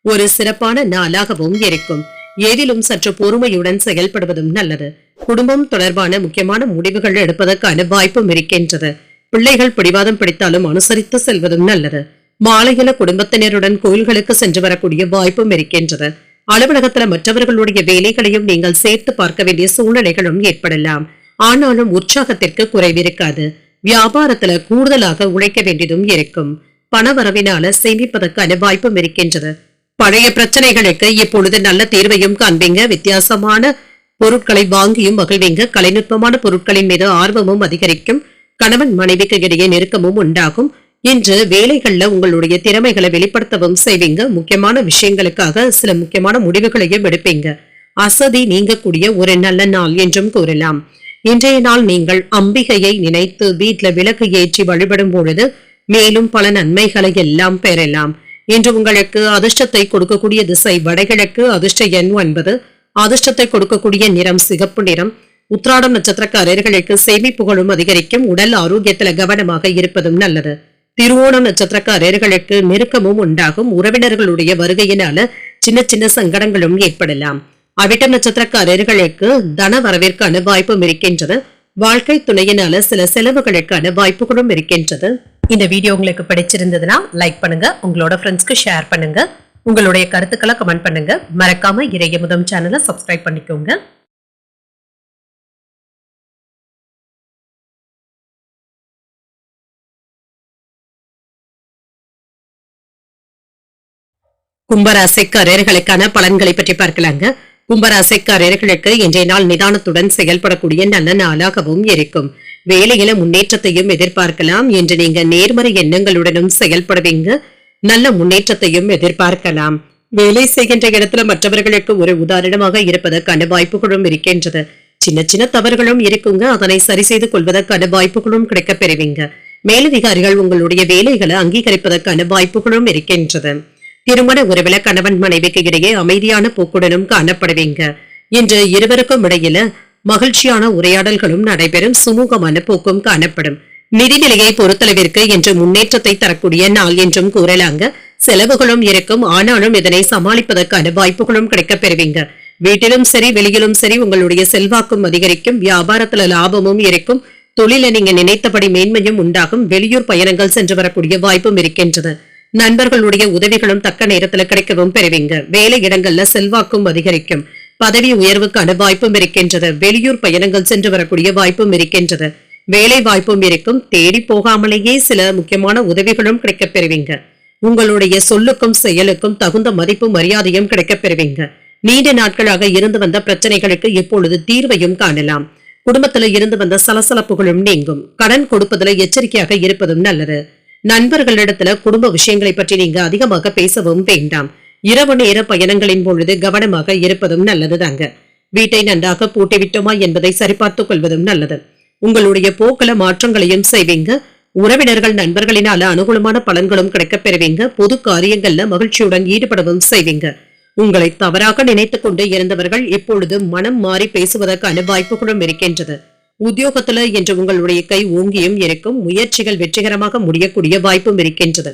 ஒரு சிறப்பான நாளாகவும் இருக்கும். ஏதிலும் சற்று பொறுமையுடன் செயல்படுவதும் நல்லது. குடும்பம் தொடர்பான முக்கியமான முடிவுகள் எடுப்பதற்கான வாய்ப்பும் இருக்கின்றது. பிள்ளைகள் பிடிவாதம் பிடித்தாலும் அனுசரித்து செல்வதும் நல்லது. மாலையில குடும்பத்தினருடன் கோயில்களுக்கு சென்று வரக்கூடிய வாய்ப்பும் இருக்கின்றது. அலுவலகத்துல மற்றவர்களுடைய வேலைகளையும் நீங்கள் சேர்த்து பார்க்க வேண்டிய சூழ்நிலைகளும் ஏற்படலாம். ஆனாலும் உற்சாகத்திற்கு குறைவிருக்காது. வியாபாரத்துல கூடுதலாக உழைக்க வேண்டியதும் இருக்கும். பணவரவினால சேமிப்பதற்கான வாய்ப்பும் இருக்கின்றது. பழைய பிரச்சனைகளுக்கு இப்பொழுது நல்ல தீர்வையும் காண்பீங்க. வித்தியாசமான பொருட்களை வாங்கியும் மகிழ்வீங்க. கலைநுட்பமான பொருட்களின் மீது ஆர்வமும் அதிகரிக்கும். கணவன் மனைவிக்கு இடையே நெருக்கமும் உண்டாகும். இன்று வேலைகள்ல உங்களுடைய திறமைகளை வெளிப்படுத்தவும் செய்வீங்க. முக்கியமான விஷயங்களுக்காக சில முக்கியமான முடிவுகளையும் எடுப்பீங்க. அசதி நீங்கக்கூடிய ஒரு நல்ல நாள் என்றும் கூறலாம். இன்றைய நாள் நீங்கள் அம்பிகையை நினைத்து வீட்டுல விளக்கு ஏற்றி வழிபடும் பொழுது மேலும் பல நன்மைகளை எல்லாம் பெறலாம். இன்று உங்களுக்கு அதிர்ஷ்டத்தை கொடுக்கக்கூடிய திசை வடகிழக்கு, அதிர்ஷ்ட எண் 9, அதிர்ஷ்டத்தை கொடுக்கக்கூடிய நிறம் சிகப்பு நிறம். உத்திராடம் நட்சத்திரக்காரர்களுக்கு சேமிப்புகளும் அதிகரிக்கும். உடல் ஆரோக்கியத்துல கவனமாக இருப்பதும் நல்லது. திருவோணம் நட்சத்திரக்காரர்களுக்கு நெருக்கமும் உண்டாகும். உறவினர்களுடைய வருகையினால சின்ன சின்ன சங்கடங்களும் ஏற்படலாம். அவிட்டம் நட்சத்திரக்காரர்களுக்கு தன வரவிற்கான வாய்ப்பும் இருக்கின்றது. வாழ்க்கை துணையினால சில செலவுகளுக்கான வாய்ப்புகளும் இருக்கின்றது. இந்த வீடியோ உங்களுக்கு பிடிச்சிருந்ததுன்னா லைக் பண்ணுங்க, உங்களோட ஃப்ரெண்ட்ஸ்க்கு ஷேர் பண்ணுங்க, உங்களுடைய கருத்துக்களை கமெண்ட் பண்ணுங்க. மறக்காம இறையமுதம் சேனலை சப்ஸ்கிரைப் பண்ணிக்கோங்க. கும்பராசிக்காரர்களுக்கான பலன்களை பற்றி பார்க்கலாங்க. கும்பராசிக்காரர்களுக்கு இன்றைய நாள் நிதானத்துடன் செயல்படக்கூடிய நல்ல நாளாகவும் இருக்கும். வேலையில முன்னேற்றத்தையும் எதிர்பார்க்கலாம். என்று நீங்க நேர்மறை எண்ணங்களுடனும் செயல்படுவீங்க. நல்ல முன்னேற்றத்தையும் எதிர்பார்க்கலாம். வேலை செய்கின்ற இடத்துல மற்றவர்களுக்கு ஒரு உதாரணமாக இருப்பதற்கான வாய்ப்புகளும் இருக்கின்றது. சின்ன சின்ன தவறுகளும் இருக்குங்க. அதனை சரி செய்து கொள்வதற்கான வாய்ப்புகளும் கிடைக்க பெறுவீங்க. மேலதிகாரிகள் உங்களுடைய வேலைகளை அங்கீகரிப்பதற்கான வாய்ப்புகளும் இருக்கின்றது. திருமண உறவில கணவன் மனைவிக்கு இடையே அமைதியான போக்குடனும் காணப்படுவீங்க. இன்று இருவருக்கும் இடையில மகிழ்ச்சியான உரையாடல்களும் நடைபெறும். சுமூகமான போக்கும் காணப்படும். நிதிநிலையை பொறுத்தளவிற்கு இன்று முன்னேற்றத்தை தரக்கூடிய நாள் என்றும் கூறலாங்க. செலவுகளும் இருக்கும். ஆனாலும் இதனை சமாளிப்பதற்கான வாய்ப்புகளும் கிடைக்க பெறுவீங்க. வீட்டிலும் சரி வெளியிலும் சரி உங்களுடைய செல்வாக்கும் அதிகரிக்கும். வியாபாரத்துல லாபமும் இருக்கும். தொழில நீங்க நினைத்தபடி மேன்மையும் உண்டாகும். வெளியூர் பயணங்கள் சென்று வரக்கூடிய வாய்ப்பும் இருக்கின்றது. நண்பர்களுடைய உதவிகளும் தக்க நேரத்தில் கிடைக்கவும் பெறுவீங்க. வேலை இடங்கள்ல செல்வாக்கும் அதிகரிக்கும். பதவி உயர்வுக்கான வாய்ப்பும் இருக்கின்றது. வெளியூர் பயணங்கள் சென்று வரக்கூடிய வாய்ப்பும் இருக்கின்றது. வேலை வாய்ப்பும் இருக்கும். தேடி போகாமலேயே சில முக்கியமான உதவிகளும் கிடைக்க பெறுவீங்க. உங்களுடைய சொல்லுக்கும் செயலுக்கும் தகுந்த மதிப்பும் மரியாதையும் கிடைக்க பெறுவீங்க. நீண்ட நாட்களாக இருந்து வந்த பிரச்சனைகளுக்கு இப்பொழுது தீர்வையும் காணலாம். குடும்பத்துல இருந்து வந்த சலசலப்புகளும் நீங்கும். கடன் கொடுப்பதில் எச்சரிக்கையாக இருப்பதும் நல்லது. நண்பர்களிடத்துல குடும்ப விஷயங்களை பற்றி நீங்க அதிகமாக பேசவும் வேண்டாம். இரவு நேர பயணங்களின் பொழுது கவனமாக இருப்பதும் நல்லதுதாங்க. வீட்டை நன்றாக பூட்டிவிட்டோமா என்பதை சரிபார்த்துக் கொள்வதும் நல்லது. உங்களுடைய போக்கல மாற்றங்களையும் செய்வீங்க. உறவினர்கள் நண்பர்களினால அனுகூலமான பலன்களும் கிடைக்கப் பெறுவீங்க. பொது காரியங்கள்ல மகிழ்ச்சியுடன் ஈடுபடவும் செய்வீங்க. உங்களை தவறாக நினைத்துக் கொண்டு இருந்தவர்கள் இப்பொழுது மனம் மாறி பேசுவதற்கான வாய்ப்புகளும் இருக்கின்றது. உத்தியோகத்துல இன்று உங்களுடைய கை ஓங்கியும் இருக்கும். முயற்சிகள் வெற்றிகரமாக முடியக்கூடிய வாய்ப்பும் இருக்கின்றது.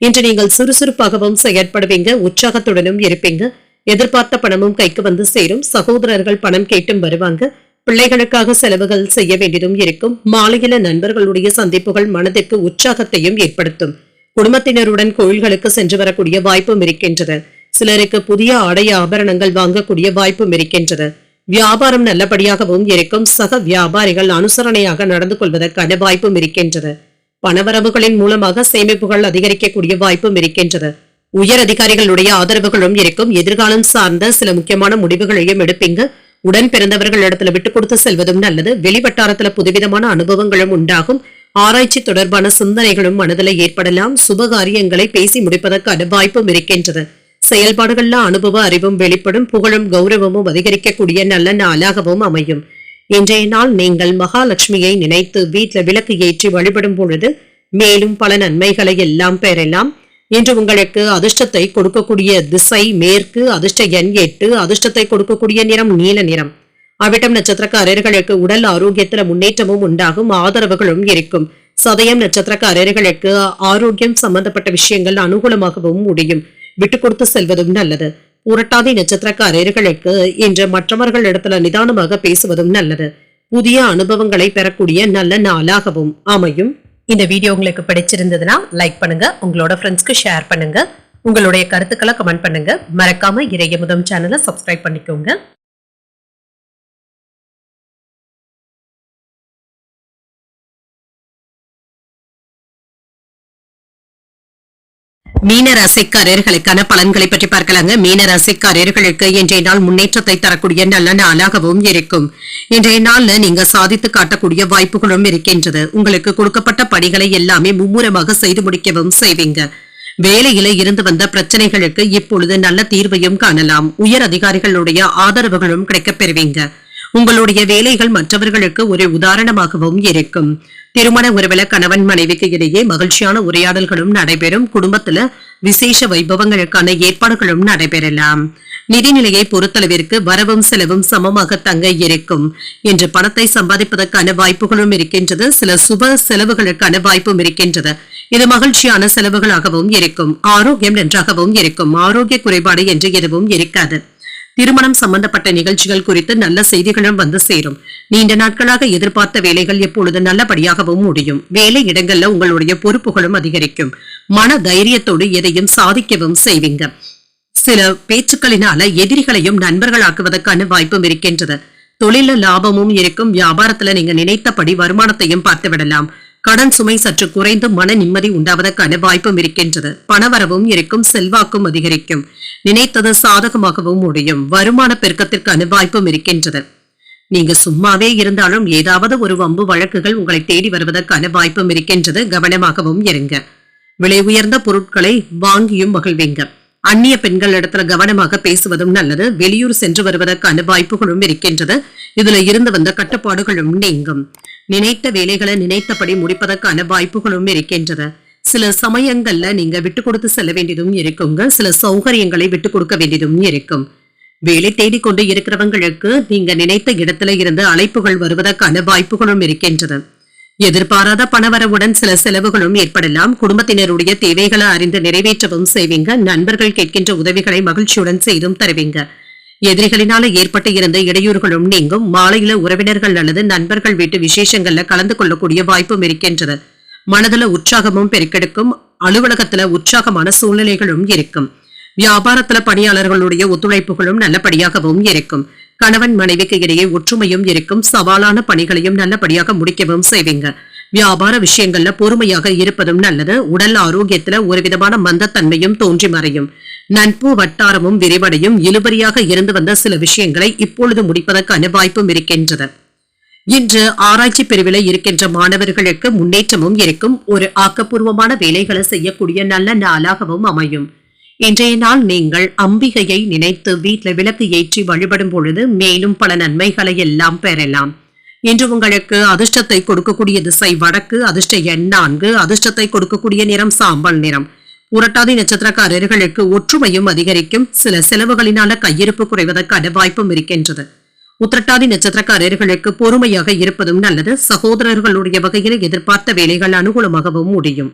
இன்று நீங்கள் சுறுசுறுப்பாகவும் செயற்படுவீங்க. உற்சாகத்துடனும் இருப்பீங்க. எதிர்பார்த்த பணமும் கைக்கு வந்து சேரும். சகோதரர்கள் பணம் கேட்டும் வருவாங்க. பிள்ளைகளுக்காக செலவுகள் செய்ய வேண்டியதும் இருக்கும். மாலையில நண்பர்களுடைய சந்திப்புகள் மனதிற்கு உற்சாகத்தையும் ஏற்படுத்தும். குடும்பத்தினருடன் கோயில்களுக்கு சென்று வரக்கூடிய வாய்ப்பும் இருக்கின்றது. சிலருக்கு புதிய ஆடை ஆபரணங்கள் வாங்கக்கூடிய வாய்ப்பும் இருக்கின்றது. வியாபாரம் நல்லபடியாகவும் இருக்கும். சக வியாபாரிகள் அனுசரணையாக நடந்து கொள்வதற்கான வாய்ப்பும் இருக்கின்றது. பணவரவுகளின் மூலமாக சேமிப்புகள் அதிகரிக்கக்கூடிய வாய்ப்பும் இருக்கின்றது. உயர் அதிகாரிகளுடைய ஆதரவுகளும் இருக்கும். எதிர்காலம் சார்ந்த சில முக்கியமான முடிவுகளையும் எடுப்பீங்க. உடன் பிறந்தவர்கள் இடத்துல விட்டுக் கொடுத்து செல்வதும் நல்லது. வெளிவட்டாரத்துல புதுவிதமான அனுபவங்களும் உண்டாகும். ஆராய்ச்சி தொடர்பான சிந்தனைகளும் மனதில் ஏற்படலாம். சுபகாரியங்களை பேசி முடிப்பதற்கான வாய்ப்பும் இருக்கின்றது. செயல்பாடுகள்ல அனுபவ அறிவும் வெளிப்படும். புகழும் கௌரவமும் அதிகரிக்கக்கூடிய நல்ல நாளாகவும் அமையும். இன்றைய நாள் நீங்கள் மகாலட்சுமியை நினைத்து வீட்டுல விளக்கு ஏற்றி வழிபடும் பொழுது மேலும் பல நன்மைகளை எல்லாம் பெறலாம். இன்று உங்களுக்கு அதிர்ஷ்டத்தை கொடுக்கக்கூடிய திசை மேற்கு, அதிர்ஷ்ட எண் 8, அதிர்ஷ்டத்தை கொடுக்கக்கூடிய நிறம் நீல நிறம். அவிட்டம் நட்சத்திரக்காரர்களுக்கு உடல் ஆரோக்கியத்துல முன்னேற்றமும் உண்டாகும். ஆதரவுகளும் இருக்கும். சதயம் நட்சத்திரக்காரர்களுக்கு ஆரோக்கியம் சம்பந்தப்பட்ட விஷயங்கள் அனுகூலமாகவும் முடியும். விட்டு கொடுத்து செல்வதும் நல்லது. புரட்டாதி நட்சத்திரக்காரர்களுக்கு இன்று மற்றவர்கள் இடத்துல நிதானமாக பேசுவதும் நல்லது. புதிய அனுபவங்களை பெறக்கூடிய நல்ல நாளாகவும் அமையும். இந்த வீடியோ உங்களுக்கு பிடிச்சிருந்ததுன்னா லைக் பண்ணுங்க, உங்களோட ஃப்ரெண்ட்ஸ்க்கு ஷேர் பண்ணுங்க, உங்களுடைய கருத்துக்களை கமெண்ட் பண்ணுங்க. மறக்காம இறையமுதம் சேனலை சப்ஸ்கிரைப் பண்ணிக்கோங்க. மீனராசிக்காரர்களுக்கான பலன்களை பற்றி பார்க்கலாங்க. மீனராசிக்காரர்களுக்கு இன்றைய நாள் முன்னேற்றத்தை தரக்கூடிய நல்ல நாளாகவும் இருக்கும். இன்றைய நாள்ல நீங்க சாதித்து காட்டக்கூடிய வாய்ப்புகளும் இருக்கின்றது. உங்களுக்கு கொடுக்கப்பட்ட பணிகளை எல்லாமே மும்முரமாக செய்து முடிக்கவும் செய்வீங்க. வேலையில இருந்து வந்த பிரச்சனைகளுக்கு இப்பொழுது நல்ல தீர்வையும் காணலாம். உயர் அதிகாரிகளுடைய ஆதரவுகளும் கிடைக்கப் பெறுவீங்க. உங்களுடைய வேலைகள் மற்றவர்களுக்கு ஒரு உதாரணமாகவும் இருக்கும். திருமண உறவுல கணவன் மனைவிக்கு இடையே மகிழ்ச்சியான உரையாடல்களும் நடைபெறும். குடும்பத்துல விசேஷ வைபவங்களுக்கான ஏற்பாடுகளும் நடைபெறலாம். நிதிநிலையை பொறுத்தளவிற்கு வரவும் செலவும் சமமாக தங்க இருக்கும் என்று பணத்தை சம்பாதிப்பதற்கான வாய்ப்புகளும் இருக்கின்றது. சில சுப செலவுகளுக்கான வாய்ப்பும் இருக்கின்றது. இது மகிழ்ச்சியான செலவுகளாகவும் இருக்கும். ஆரோக்கியம் நன்றாகவும் இருக்கும். ஆரோக்கிய குறைபாடு என்று எதுவும் இருக்காது. திருமணம் சம்பந்தப்பட்ட நிகழ்ச்சிகள் குறித்து நல்ல செய்திகளும் வந்து சேரும். நீண்ட நாட்களாக எதிர்பார்த்த வேலைகள் எப்பொழுது நல்லபடியாகவும் முடியும். வேலை இடங்கள்ல உங்களுடைய பொறுப்புகளும் அதிகரிக்கும். மன தைரியத்தோடு எதையும் சாதிக்கவும் செய்வீங்க. சில பேச்சுக்களினால எதிரிகளையும் நண்பர்களாக்குவதற்கான வாய்ப்பும் இருக்கின்றது. தொழில லாபமும் இருக்கும். வியாபாரத்துல நீங்க நினைத்தபடி வருமானத்தையும் பார்த்து விடலாம். கடன் சுமை சற்று குறைந்து மன நிம்மதி உண்டாவதற்கான வாய்ப்பும் இருக்கின்றது. பணவரவும் இருக்கும். செல்வாக்கும் அதிகரிக்கும். நினைத்தது சாதகமாகவும் முடியும். வருமான பெருக்கத்திற்கான வாய்ப்பும் இருக்கின்றது. நீங்க சும்மாவே இருந்தாலும் ஏதாவது ஒரு வம்பு வழக்குகள் உங்களை தேடி வருவதற்கான வாய்ப்பும் இருக்கின்றது. கவனமாகவும் இருங்க. விலை உயர்ந்த பொருட்களை வாங்கியும் மகிழ்வீங்க. அந்நிய பெண்கள் இடத்துல கவனமாக பேசுவதும் நல்லது. வெளியூர் சென்று வருவதற்கான வாய்ப்புகளும் இருக்கின்றது. இதுல இருந்து வந்த கட்டுப்பாடுகளும் நீங்கும். நினைத்த வேலைகளை நினைத்தபடி முடிப்பதற்கான வாய்ப்புகளும் இருக்கின்றது. சில சமயங்கள்ல நீங்க விட்டு கொடுத்து செல்ல வேண்டியதும் இருக்குங்க. சில சௌகரியங்களை விட்டு கொடுக்க வேண்டியதும் இருக்கும். வேலை தேடிக்கொண்டு இருக்கிறவங்களுக்கு நீங்க நினைத்த இடத்துல இருந்து அழைப்புகள் வருவதற்கான வாய்ப்புகளும் இருக்கின்றது. எதிர்பாராத பணவரவுடன் சில செலவுகளும் ஏற்படலாம். குடும்பத்தினருடைய தேவைகளை அறிந்து நிறைவேற்றவும் செய்வீங்க. நண்பர்கள் கேட்கின்ற உதவிகளை மகிழ்ச்சியுடன் செய்தும் தருவீங்க. எதிரிகளினால ஏற்பட்டு இருந்த இடையூறுகளும் நீங்கும். மாலையில உறவினர்கள் அல்லது நண்பர்கள் வீட்டு விசேஷங்கள்ல கலந்து கொள்ளக்கூடிய வாய்ப்பும் இருக்கின்றது. மனதுல உற்சாகமும் பெருக்கெடுக்கும். அலுவலகத்துல உற்சாகமான சூழ்நிலைகளும் இருக்கும். வியாபாரத்துல பணியாளர்களுடைய ஒத்துழைப்புகளும் நல்லபடியாகவும் இருக்கும். கணவன் மனைவிக்கு இடையே ஒற்றுமையும் இருக்கும். சவாலான பணிகளையும் நல்லபடியாக முடிக்கவும் செய்வீங்க. வியாபார விஷயங்கள்ல பொறுமையாக இருப்பதும் நல்லது. உடல் ஆரோக்கியத்துல ஒரு விதமான மந்தத்தன்மையும் தோன்றி மறையும். நட்பு வட்டாரமும் விரிவடையும். இழுபறியாக இருந்து வந்த சில விஷயங்களை இப்பொழுது முடிப்பதற்கான வாய்ப்பும் இருக்கின்றது. இன்று ஆராய்ச்சி பிரிவில் இருக்கின்ற மாணவர்களுக்கு முன்னேற்றமும் இருக்கும். ஒரு ஆக்கப்பூர்வமான வேலைகளை செய்யக்கூடிய நல்ல நாளாகவும் அமையும். இன்றைய நாள் நீங்கள் அம்பிகையை நினைத்து வீட்டில் விளக்கு ஏற்றி வழிபடும் பொழுது மேலும் பல நன்மைகளை எல்லாம் பெறலாம். இன்று உங்களுக்கு அதிர்ஷ்டத்தை கொடுக்கக்கூடிய திசை வடக்கு. அதிர்ஷ்ட எண் 4. அதிர்ஷ்டத்தை கொடுக்கக்கூடிய நிறம் சாம்பல் நிறம். புரட்டாதி நட்சத்திரக்காரர்களுக்கு ஒற்றுமையும் அதிகரிக்கும். சில செலவுகளினால கையிருப்பு குறைவதற்கான வாய்ப்பும் இருக்கின்றது. உத்திரட்டாதி நட்சத்திரக்காரர்களுக்கு பொறுமையாக இருப்பதும் நல்லது. சகோதரர்களுடைய வகையில் எதிர்பார்த்த வேலைகள் அனுகூலமாகவும் முடியும்.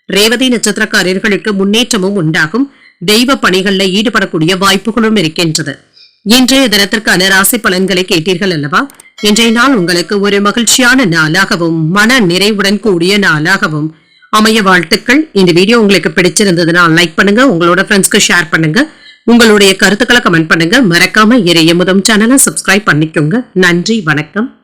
ரேவதி நட்சத்திரக்காரர்களுக்கு முன்னேற்றமும் உண்டாகும். தெய்வ பணிகள்ல ஈடுபடக்கூடிய வாய்ப்புகளும் இருக்கின்றது. இன்றைய தினத்திற்கான ராசி பலன்களை கேட்டீர்கள் அல்லவா? இன்றைய நாள் உங்களுக்கு ஒரு மகிழ்ச்சியான நாளாகவும் மன நிறைவுடன் கூடிய நாளாகவும் அமைய வாழ்த்துக்கள். இந்த வீடியோ உங்களுக்கு பிடிச்சிருந்ததுன்னா லைக் பண்ணுங்க. உங்களோட ஃப்ரெண்ட்ஸ்க்கு ஷேர் பண்ணுங்க. உங்களுடைய கருத்துக்களை கமெண்ட் பண்ணுங்க. மறக்காம இறையமுதம் சேனலை சப்ஸ்கிரைப் பண்ணிக்கோங்க. நன்றி, வணக்கம்.